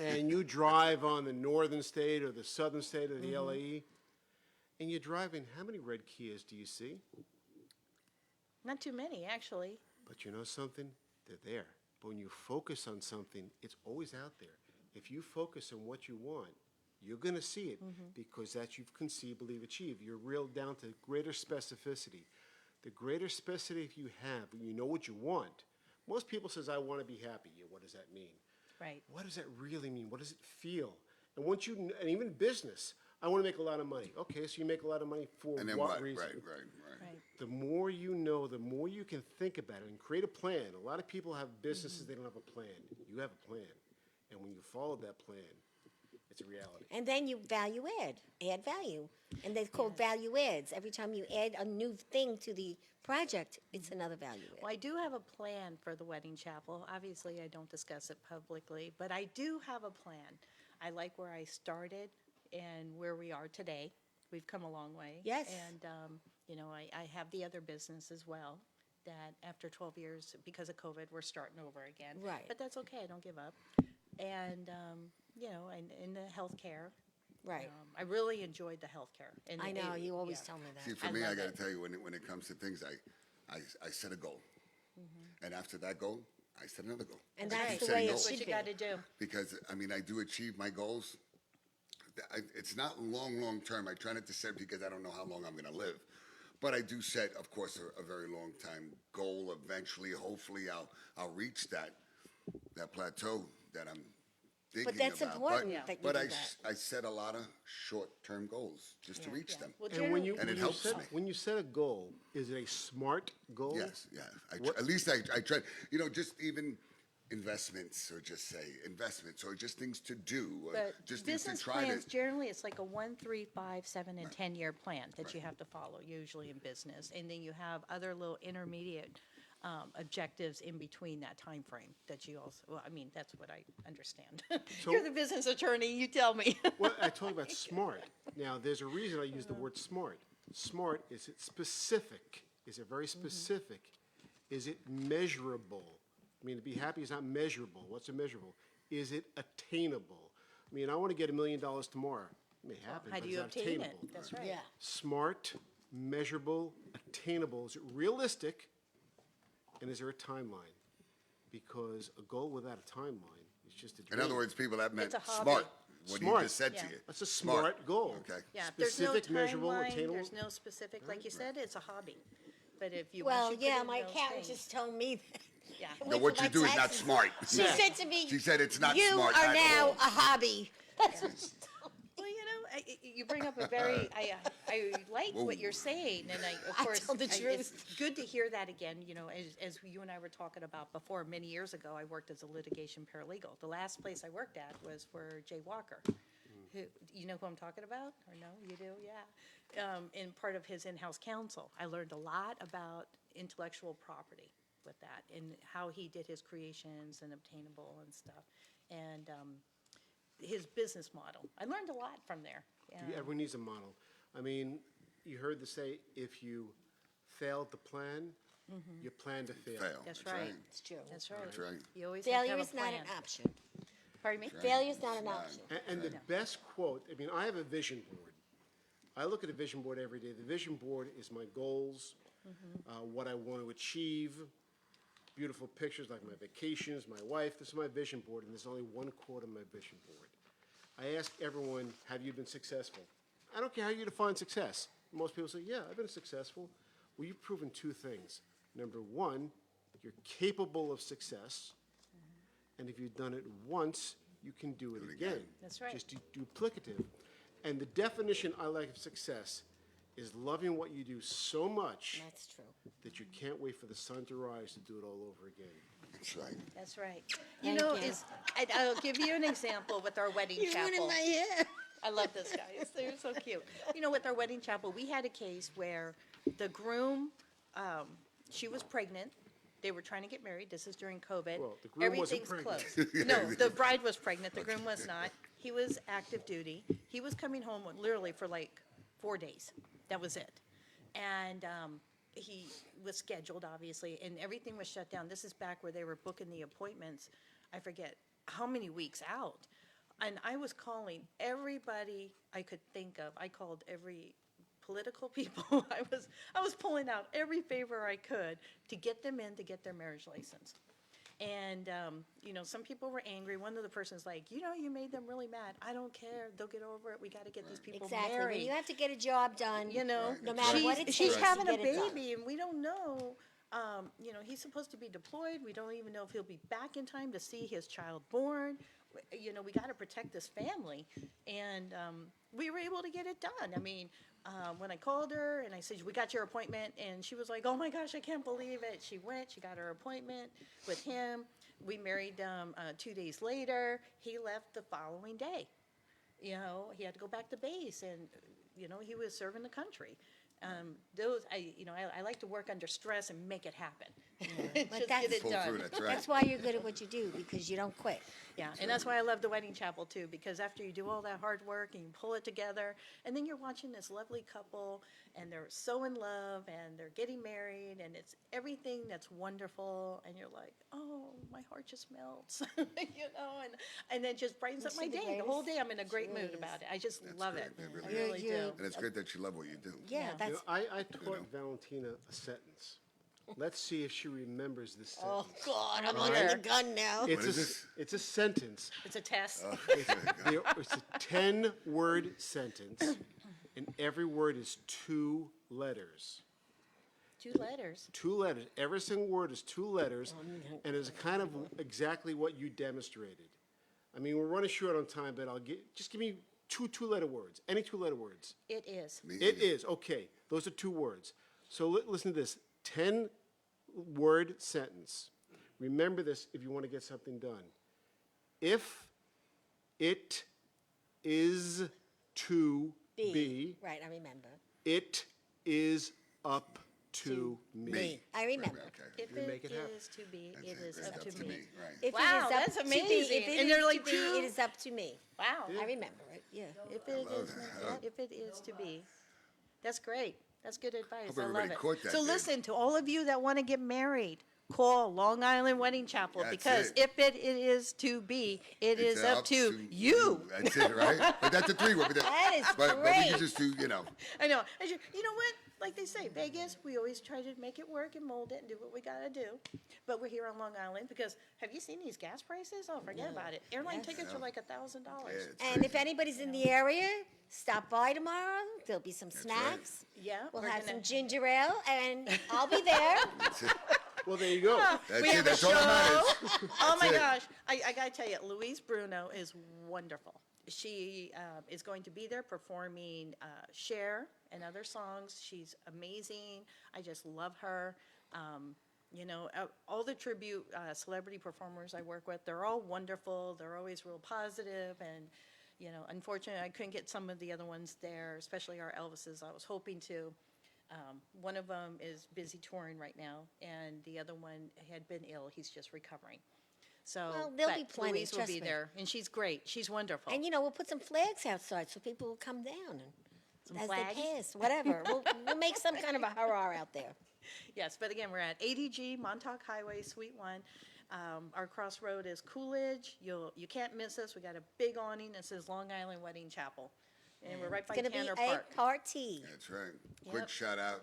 and you drive on the northern state or the southern state of the LAE, and you're driving. How many red Kias do you see? Not too many, actually. But you know something? They're there. But when you focus on something, it's always out there. If you focus on what you want, you're going to see it because that you've conceived, believe, achieve. You're real down to greater specificity. The greater specificity you have, when you know what you want. Most people says, I want to be happy. Yeah, what does that mean? Right. What does that really mean? What does it feel? And once you, and even business, I want to make a lot of money. Okay, so you make a lot of money for And then what what? reason? Right. Right. The more you know, the more you can think about it and create a plan. A lot of people have businesses, they don't have a plan. You have a plan. And when you follow that plan, it's a reality. And then you value add value. And they're called value adds. Every time you add a new thing to the project, it's another value add. Well, I do have a plan for the wedding chapel. Obviously, I don't discuss it publicly, but I do have a plan. I like where I started and where we are today. We've come a long way. Yes. And, I have the other business as well that after 12 years, because of COVID, we're starting over again. Right. But that's okay. I don't give up. And, and in the healthcare. Right. I really enjoyed the healthcare. And I know, you always yeah. tell me that. See, for I me, I love got to it. tell you, when it comes to things, I set a goal, and after that goal, I set another goal. And I that's keep the setting way it goals. That's what should you be. got to do. Because I do achieve my goals. It's not long term. I try not to set because I don't know how long I'm going to live. But I do set, of course, a very long time goal. Eventually, hopefully, I'll reach that plateau that I'm thinking that's about. important But, that you but do I, that. I set a lot of short term goals just to reach them. Well, And when you, And it when you helps set, me. when you set a goal, is it a smart goal? Yes, yeah. What- At least I try. Just even investments, or just say investments, or just things to do, or But just things to business try plans, to. generally, it's like a 1, 3, 5, 7, and 10-year plan that you have to follow, usually in business. And then you have other little intermediate objectives in between that time frame that you also, well, I mean, that's what I understand. You're the business attorney, you tell me. Well, I told you about smart. Now, there's a reason I use the word smart. Smart, is it specific? Is it very specific? Is it measurable? I mean, to be happy is not measurable. What's a measurable? Is it attainable? I mean, I want to get $1 million tomorrow. It may happen, How but do it's you not obtain attainable. it? That's right. Yeah. Smart, measurable, attainable. Is it realistic? And is there a timeline? Because a goal without a timeline is just a dream. In other words, people that meant It's a hobby. smart. What he Smart. just said Yeah. to you. That's a smart goal. Okay. Yeah, if there's no Specific, measurable, timeline, attainable. there's no specific, like you said, it's a hobby. But if you, Well, once you put yeah, in my those accountant things- just told me that. Yeah. No, what you do is not smart. She said to me, She said it's not you smart are at now all." a hobby. That's what she told me. Well, you bring up a very, I like what you're saying, and of I course, tell the it's truth. good to hear that again, as you and I were talking about before, many years ago, I worked as a litigation paralegal. The last place I worked at was for Jay Walker, who, you know who I'm talking about, or no, you do, yeah. In part of his in-house counsel, I learned a lot about intellectual property. with that and how he did his creations and obtainable and stuff. And his business model. I learned a lot from there. Everyone needs a model. I mean, you heard the say, if you fail to plan, you plan to fail. That's right. It's true. That's right. That's right. You always have to Failure have a is not plan. an option. Pardon me? Failure is not an option. And the best quote, I mean, I have a vision board. I look at a vision board every day. The vision board is my goals, what I want to achieve, beautiful pictures like my vacations, my wife. This is my vision board, and there's only one quote on my vision board. I ask everyone, have you been successful? I don't care how you define success. Most people say, yeah, I've been successful. Well, you've proven two things. Number one, you're capable of success. And if you've done it once, you can do it again. That's right. Just duplicative. And the definition I like of success is loving what you do so much That's true. that you can't wait for the sun to rise to do it all over again. That's right. That's right. Thank You know, you. I'll give you an example with our wedding chapel. hair. I love this, guys. They're so cute. You know, with our wedding chapel, we had a case where the groom, she was pregnant. They were trying to get married. This is during COVID. Well, the groom wasn't Everything's pregnant. closed. No, the bride was pregnant. The groom was not. He was active duty. He was coming home literally for like 4 days. That was it. And he was scheduled, obviously, and everything was shut down. This is back where they were booking the appointments, I forget how many weeks out. And I was calling everybody I could think of. I called every political people. I was pulling out every favor I could to get them in to get their marriage license. And, you know, some people were angry. One of the persons like, you know, you made them really mad. I don't care. They'll get over it. We got to get these people Exactly. married. When you have to get a job done, You know, no matter what it takes she's to having a get it done. baby, and we don't know. You know, he's supposed to be deployed. We don't even know if he'll be back in time to see his child born. You know, we got to protect this family, and we were able to get it done. I mean, when I called her and I said, "We got your appointment," and she was like, "Oh my gosh, I can't believe it!" She went. She got her appointment with him. We married 2 days later. He left the following day. You know, he had to go back to base, and you know, he was serving the country. I like to work under stress and make it happen. Just that's- get it Pull done. through, that's right. That's why you're good at what you do, because you don't quit. Yeah, and that's why I love the wedding chapel too, because after you do all that hard work and you pull it together, and then you're watching this lovely couple, and they're so in love, and they're getting married, and it's everything that's wonderful, and you're like, oh, my heart just melts, you know, and then just brightens up Isn't my she the day. The whole greatest? day I'm in a great She mood is. about it. I just That's love great. it. It I really really is. do. And it's good that you love what you do. Yeah, Yeah. You that's. know, I taught Valentina a sentence. Let's see if she remembers this Oh sentence. God, I'm All under right. the gun now. It's is a, this? it's a sentence. It's a test. It's a 10-word sentence, and every word is 2 letters. 2 letters. 2 letters. Every single word is 2 letters, and it's kind of exactly what you demonstrated. I mean, we're running short on time, but just give me two 2-letter words. Any 2-letter words. It is. It is, okay. Those are 2 words. So listen to this. 10-word sentence. Remember this if you want to get something done. If it is to be, Right, I remember. it is up to me. I remember. Okay. If You make it it happen. is to be, That's it is It's up to me. Right. If Wow, it is up that's to amazing. be, if it And is they're like to be, two- it is up to me. Wow. I remember it. Yeah. If it is to be. That's great. That's good advice. Hope I love everybody it. caught that, So Dave. listen, to all of you that want to get married, call Long Island Wedding Chapel, That's because it. if it is to be, it It's is up to you. That's it, right? But that's a 3-word. That is But we great. can just do, you know. I know. You know what? Like they say, Vegas, we always try to make it work and mold it and do what we got to do. But we're here on Long Island because have you seen these gas prices? Oh, forget about it. Airline Yes. tickets are like $1,000. Yeah, it's And crazy. if anybody's in the area, stop by tomorrow. There'll be some snacks. Yeah, We'll we're have gonna- some ginger ale, and I'll be there. That's it. Well, there you go. That's We it. have a That's all that show. matters. Oh my it. gosh. I got to tell you, Louise Bruno is wonderful. She is going to be there performing Cher and other songs. She's amazing. I just love her. You know, all the tribute celebrity performers I work with, they're all wonderful. They're always real positive, and you know, unfortunately, I couldn't get some of the other ones there, especially our Elvises. I was hoping to. One of them is busy touring right now, and the other one had been ill. He's just recovering. So, Well, there'll but be plenty, Louise will trust be me. there, and she's great. She's wonderful. And we'll put some flags outside so people will come down and Some as flags? they pass, whatever. We'll make some kind of a hurrah out there. Yes, but again, we're at ADG Montauk Highway, Suite 1. Our crossroad is Coolidge. You can't miss us. We got a big awning that says Long Island Wedding Chapel, and we're right by It's going to Tanner be Park. a party. That's right. Quick Yep. shout out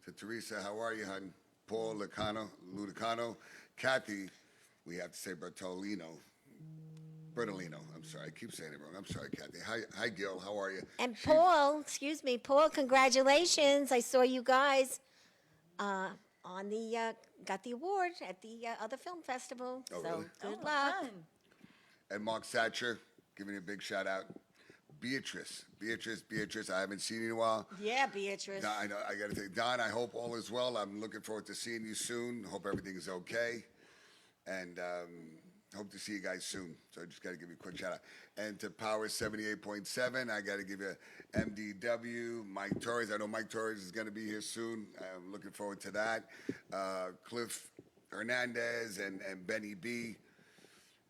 to Teresa. How are you, hon? Paul Ludicano, Kathy. We have to say Bertolino. I'm sorry. I keep saying it wrong. I'm sorry, Kathy. Hi, Gil. How are you? And Paul, congratulations. I saw you guys got the award at the other film festival. Oh, so really? good Oh, luck. fun. And Mark Thatcher, giving you a big shout out. Beatrice, I haven't seen you in a while. Yeah, Beatrice. Don, I know. I got to say, Don, I hope all is well. I'm looking forward to seeing you soon. Hope everything is okay, and hope to see you guys soon. So I just got to give you a quick shout out. And to Power 78.7, I got to give you MDW, Mike Torres. I know Mike Torres is going to be here soon. I'm looking forward to that. Cliff Hernandez and Benny B,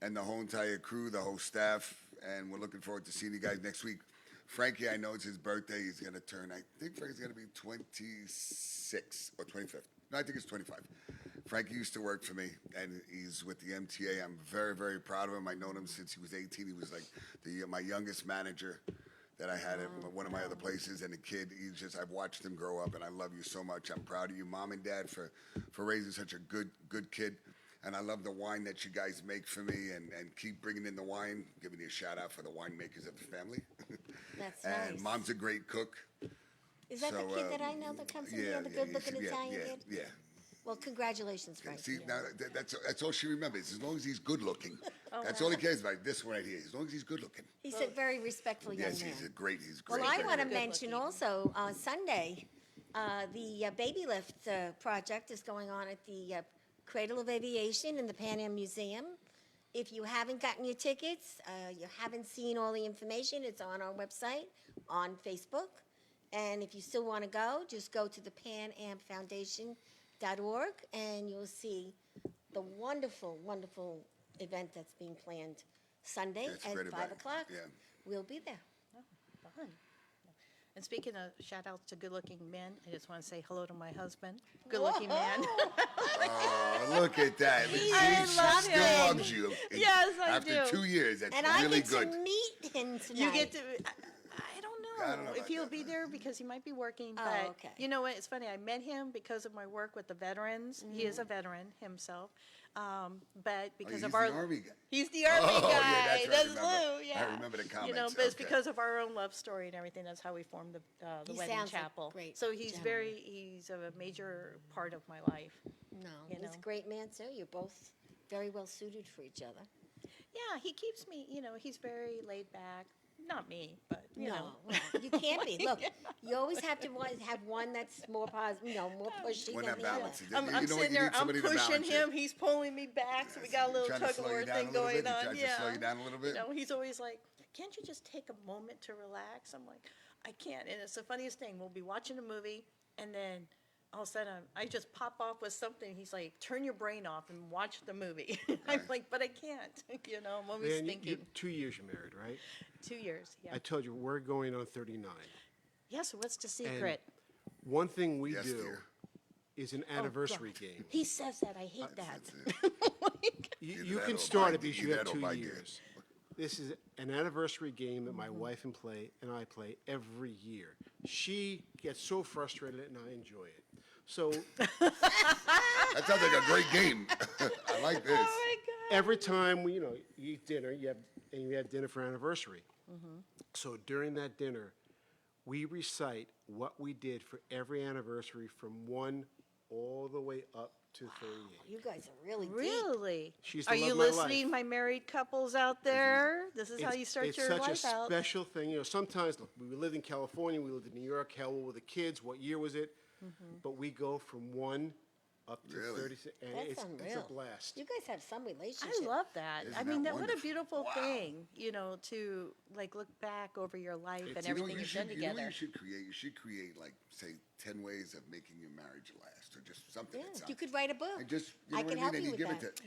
and the whole entire crew, the whole staff. And we're looking forward to seeing you guys next week. Frankie, I know it's his birthday. He's going to turn, I think Frankie's going to be 26 or 25th. No, I think it's 25. Frankie used to work for me, and he's with the MTA. I'm very, very proud of him. I've known him since he was 18. He was like my youngest manager that I had at one of my other places. And the kid, I've watched him grow up, and I love you so much. I'm proud of you, Mom and Dad, for raising such a good kid. And I love the wine that you guys make for me, and keep bringing in the wine. Giving you a shout out for the winemakers of the family. That's And nice. Mom's a great cook. Is that the So, kid that I know that comes in here, the good-looking Italian kid? Yeah. Well, congratulations, Frank. See, now that's all she remembers. As long as he's good looking, Oh, that's all he cares about. This one right here. As long as he's good looking. He's a very respectful young Yes, man. he's great. Well, I want to Good mention looking. also, Sunday, the Baby Lift project is going on at the Cradle of Aviation in the Pan Am Museum. If you haven't gotten your tickets, you haven't seen all the information, it's on our website, on Facebook. And if you still want to go, just go to the panamfoundation.org and you'll see the wonderful, wonderful event that's being planned Sunday That's at great 5 event, o'clock. yeah. We'll be there. Fun. And speaking of shout outs to good looking men, I just want to say hello to my husband. Good looking man. Oh, look at that. See, I she love still him. loves you. Yes, I After do. 2 years, that's And I really get good. to meet him tonight. You get to. I don't know, I don't know if about he'll that, be man. there because he might be working. Oh, But okay. you know what? It's funny. I met him because of my work with the veterans. He is a veteran himself. But because he's of the our Army guy. he's the Army Oh, guy. yeah, that's right. I remember. Lou. Yeah. I remember the You know, comments. but it's Okay. because of our own love story and everything. That's how we formed the He wedding sounds like a chapel. great So he's gentleman. he's a major part of my life. No, you he's a know. great man too. You're both very well suited for each other. Yeah, he keeps me. You know, he's very laid back. Not me, but you know. well, you can't be. Look, you always have to have one that's more positive, more pushy When than that the other. balance is- I'm You know what, sitting you there, need I'm somebody to pushing balance it. him, he's pulling me back, so we got a little Trying to tug of slow you war down a thing little bit? going He on. tries to Yeah. slow you down a little bit? You know, he's always like, can't you just take a moment to relax? I'm like, I can't. And it's the funniest thing. We'll be watching a movie, and then all of a sudden I just pop off with something. He's like, turn your brain off and watch the movie. I'm like, but I can't. You know, I'm always Man, thinking. 2 years you're married, right? 2 years, yeah. I told you, we're going on 39. Yeah, so what's the secret? One thing we Yes, do dear. is an anniversary game. He says that. I hate that. That's it. You Either you that can or start buy- it because you either have that or 2 buy years. This is an anniversary game that my wife and I play every year. She gets so frustrated and I enjoy it. So That sounds like a great game. I like this. Oh my God. every time you eat dinner, you have dinner for anniversary. So during that dinner, we recite what we did for every anniversary from 1 all the way up to 38. You guys are really deep. Really? She's the Are love you of my listening, life. my married couples out there? This is how you start it's your such life a out. special thing. Sometimes look, we lived in California, we lived in New York. How old were the kids? What year was it? But we go from 1 up to Really? 36, and That's it's unreal. a blast. You guys have some relationship. I love that. Isn't I mean, that what a wonderful? beautiful Wow. thing, to like look back over your life and You know what everything you you've should, done you know what together. you should create? You should create, like, say, 10 ways of making your marriage last, or just something. Yeah, that sounds- you could write a book. And just, you know I what can I help mean? you And with give it that. to.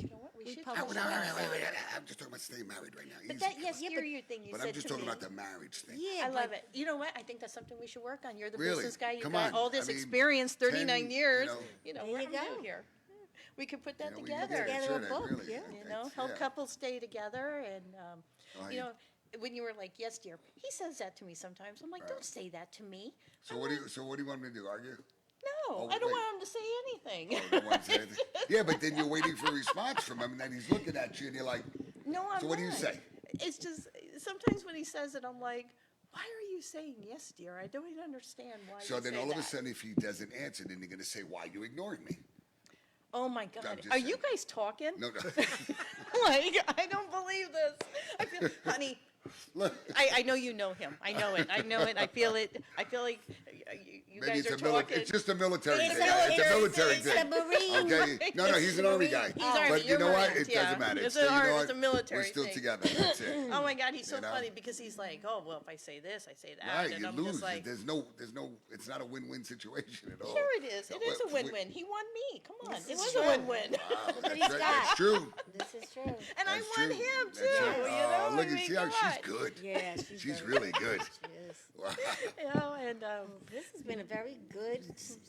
You know what, we should publish publish No, that. I'm just talking about staying married right now. But Easy, that come yes, on. your thing you But said I'm just to talking me. about the marriage thing. Yeah, I love but it. You know what? I think that's something we should work on. You're the Really? business guy. You've Come got on. all this I mean, experience, 39 10, years. you know. We're There you new go. here. We could put that You know, we together. can get it, Together a sure, book, really. yeah. You know, help Yeah. couples stay together. And, Oh, you yeah. know, when you were like, yes, dear, he says that to me sometimes. I'm like, don't say that to me. So what do you want me to do? Argue? No, Oh, I don't wait. want him to say anything. Oh, you don't want to say anything? Yeah, but then you're waiting for a response from him, and then he's looking at you, and you're like, No, I'm So what do you not. say? It's just, sometimes when he says it, I'm like, why are you saying yes, dear? I don't even understand why so you then say all of a that. sudden, if he doesn't answer, then you're going to say, why are you ignoring me? Oh, my God. just Are you saying. guys talking? No, no. Like, I don't believe this. I feel, honey, Look, I know you know him. I know it. I know it. I feel it. I feel like you maybe guys it's are a talking. it's just a military It's thing. a It's a military it's thing. a Marine. Okay? No, no, he's an Army guy. He's Army, But you you're know what? Marines, It yeah. doesn't matter. It's still, an you know Army, what? it's a military We're still thing. together. That's it. Oh my God, he's so You know? funny because he's like, oh well, if I say this, I say that, Right, and you I'm lose. just like, There's no. It's not a win-win situation at all. sure it is. It is a Well, win-win. He won me. Come on, This it is was true. a win-win. Wow, what that's, he's right. got. That's true. This is true. And I That's won true. him That's too. right. You Oh, know, look I and mean, see how come she's on. good. Yeah, She's really good. She is. Wow. You know, and This has been a very good,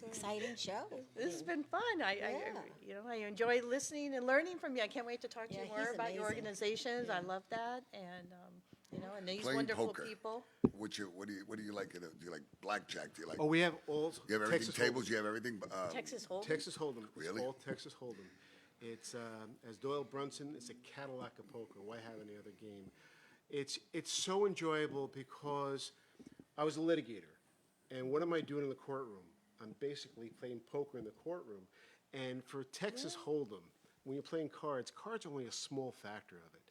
exciting show. this has been fun. I Yeah. you know, I enjoy listening and learning from you. I can't wait to talk to Yeah, you more he's about your amazing. organizations. I love that, and you know, and these Playing wonderful poker. people. What do you like? Do you like blackjack? Do you like? Oh, we have all you have everything. Texas Tables. Hold'em. You have everything. Texas Hold'em. Texas Hold'em. It's Really? all Texas Hold'em. It's as Doyle Brunson. It's a Cadillac of poker. Why have any other game? It's so enjoyable because I was a litigator, and what am I doing in the courtroom? I'm basically playing poker in the courtroom. And for Texas Hold'em, when you're playing cards, cards are only a small factor of it.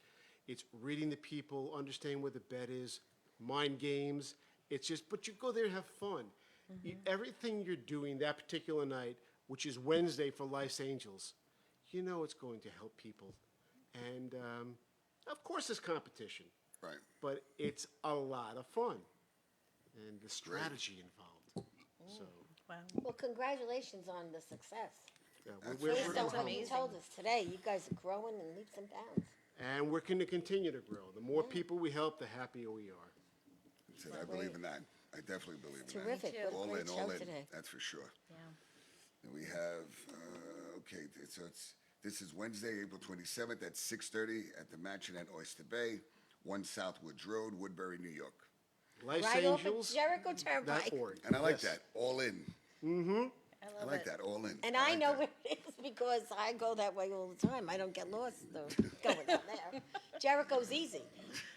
It's reading the people, understanding where the bet is, mind games. It's just, but you go there and have fun. Everything you're doing that particular night, which is Wednesday for Life's Angels, you know it's going to help people. And of course there's competition, Right. but it's a lot of fun. And the strategy involved. So, Wow. Well, congratulations on the success. yeah, Based on what you amazing. told us today, you guys are growing in leaps and bounds. and we're going to continue to grow. The more people we help, the happier we are. Said I believe in that. I definitely believe in Terrific. too. What a that. All great in, show all in. today. That's for sure. Yeah. And we have okay. So this is Wednesday, April 27th at 6:30 at the Mansion at Oyster Bay, 1 Southwoods Road, Woodbury, New York. Right off of Life's Jericho Turnpike. Angels.org. And I like Yes. that. All in. I I love like it. that. All in. And I like know that. where it is because I go that way all the time. I don't get lost though going down there. Jericho's easy.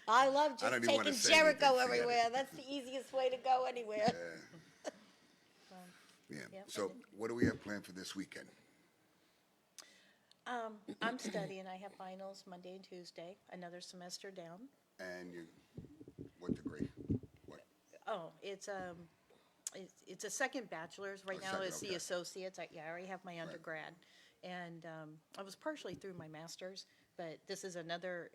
I love I don't just even wanna taking say Jericho anything, forget it. everywhere. That's the easiest way to go anywhere. Yeah. Yep. So what do we have planned for this weekend? I'm studying. I have finals Monday and Tuesday. Another semester down. And you, what degree? What? Oh, it's a second bachelor's. Right Oh, now second, it's the okay. associates. I already have my undergrad. And I was partially through my master's, but this is another,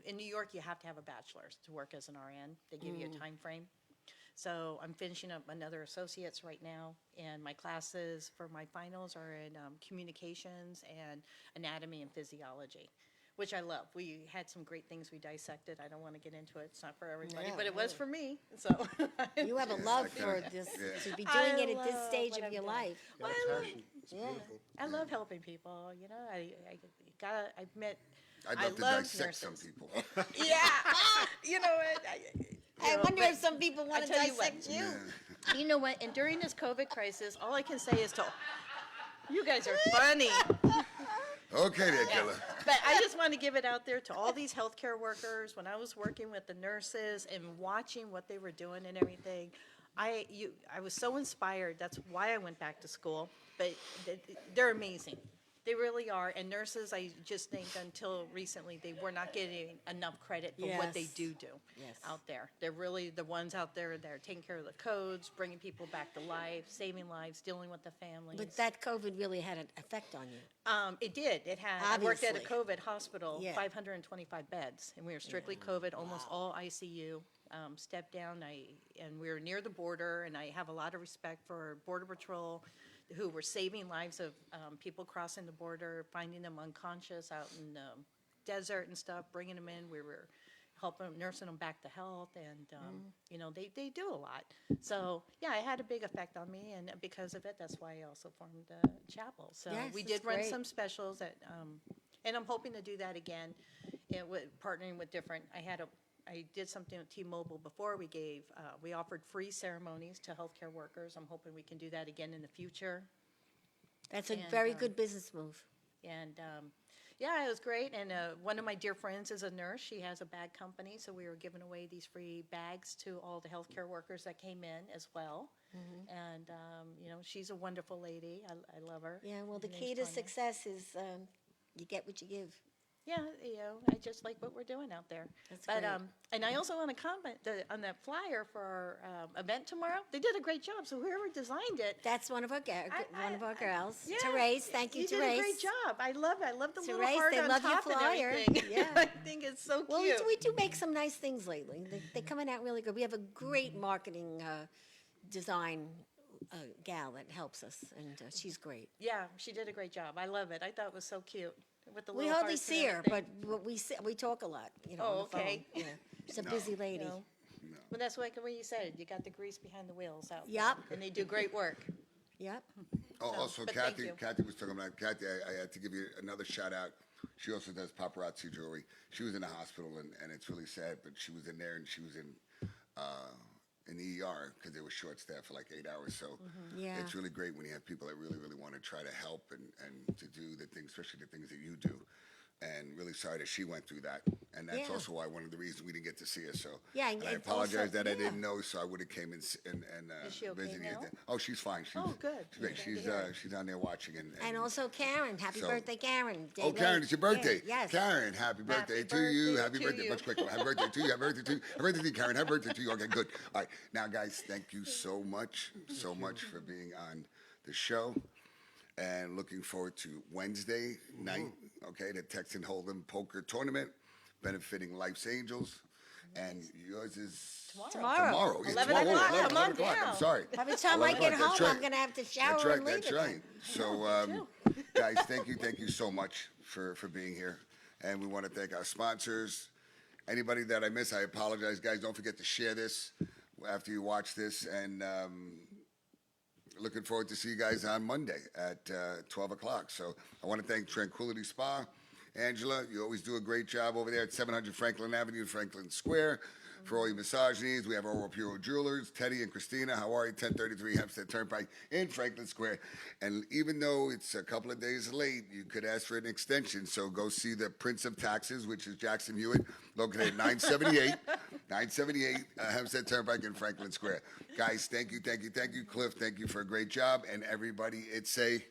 in New York, you have to have a bachelor's to work as an RN. They give you a time frame. So I'm finishing up another associate's right now, and my classes for my finals are in communications and anatomy and physiology, which I love. We had some great things we dissected. I don't want to get into it. It's not for everybody, Yeah, but it was for me. So You have a love I for can- this, yeah. to be I doing it at this love stage what of I'm your doing. life. Got Well, a passion. It's yeah. beautiful. I love helping people. You know, I've met. I'd I love to love dissect some nurses. people. Yeah, you know what? I wonder if some people want to tell you what. dissect you. You know what? And during this COVID crisis, all I can say is to you guys are funny. Okay there, killer. But I just want to give it out there to all these healthcare workers. When I was working with the nurses and watching what they were doing and everything, I was so inspired. That's why I went back to school. But they're amazing. They really are. And nurses, I just think until recently, they were not getting enough credit for what they Yes. do Yes. out there. They're really the ones out there that are taking care of the codes, bringing people back to life, saving lives, dealing with the families. But that COVID really had an effect on you. It did. It had. I worked at a Obviously. COVID hospital, Yeah. 525 beds, and we were strictly COVID, almost all ICU. stepped down. And we were near the border, and I have a lot of respect for Border Patrol, who were saving lives of people crossing the border, finding them unconscious out in the desert and stuff, bringing them in. We were helping, nursing them back to health, and you know, they do a lot. So yeah, it had a big effect on me, and because of it, that's why I also formed the chapel. So Yes, we that's did run great. some specials at, and I'm hoping to do that again, partnering with different. I did something with T-Mobile before. We offered free ceremonies to healthcare workers. I'm hoping we can do that again in the future. That's a And, very good business move. And yeah, it was great. And one of my dear friends is a nurse. She has a bag company, so we were giving away these free bags to all the healthcare workers that came in as well. And you know, she's a wonderful lady. I love her. Yeah, well, the Her key name's to Tanya. success is you get what you give. Yeah, you know, I just like what we're doing out there. That's But great. and I also want to comment on that flyer for our event tomorrow. They did a great job. So whoever designed it, That's one of our girls. yeah, Therese, thank you, You Therese. did a great job. I love it. I love the little Therese, heart they on love your top and flyer. everything. Yeah. I think it's so Well, cute. we do make some nice things lately. They're coming out really good. We have a great marketing design gal that helps us, and she's great. Yeah, she did a great job. I love it. I thought it was so cute with the We little hardly hearts and see her, everything. but we talk a lot. You know, Oh, on the okay. phone. Yeah, she's a busy lady. You know? Well, that's like what you said. You got the grease behind the wheels out Yep. there, and they do great work. Yep. Oh, So, also but thank Kathy, you. Kathy was talking about, Kathy, I had to give you another shout out. She also does paparazzi jewelry. She was in the hospital, and it's really sad, but she was in there, and she was in the ER because they were short staffed for like 8 hours. So Yeah. it's really great when you have people that really, really want to try to help and to do the things, especially the things that you do. And really sorry that she went through that. And that's Yeah. also why one of the reasons we didn't get to see her. So Yeah, and I and apologize also- that I yeah. didn't know, so I would have came and Is she okay visited you. now? Oh, she's fine. She's, Oh, good. She's great. Glad to She's hear it. she's on there watching And also Karen, happy So- birthday, Karen. Day Oh, Karen, late. it's your birthday. Yeah, yes. Karen, happy birthday to you. Happy birthday. Much quicker. Happy birthday to you. Happy birthday to you. Happy birthday to you, Karen. Happy birthday to you. Okay, good. All right. Now, guys, thank you so much for being on the show. And looking forward to Wednesday night, okay, the Texan Hold'em Poker Tournament, benefiting Life's Angels. And yours is Tomorrow. Yeah, 11 tomorrow. o'clock. 11 Come on o'clock. I'm down. sorry. By the time I 11 get o'clock, home, that's right. I'm going to have to shower That's right. and leave That's again. right. So, guys, thank you so much for being here, and we want to thank our sponsors. Anybody that I miss, I apologize, guys. Don't forget to share this after you watch this, and looking forward to see you guys on Monday at 12 o'clock. So I want to thank Tranquility Spa. Angela, you always do a great job over there at 700 Franklin Avenue, Franklin Square. For all your massage needs, we have Oral Puro Jewelers, Teddy and Christina. How are you? 1033 Hempstead Turnpike in Franklin Square. And even though it's a couple of days late, you could ask for an extension. So go see the Prince of Taxes, which is Jackson Hewitt, located at 978 Hempstead Turnpike in Franklin Square. Guys, thank you. Cliff, thank you for a great job. And everybody, it's a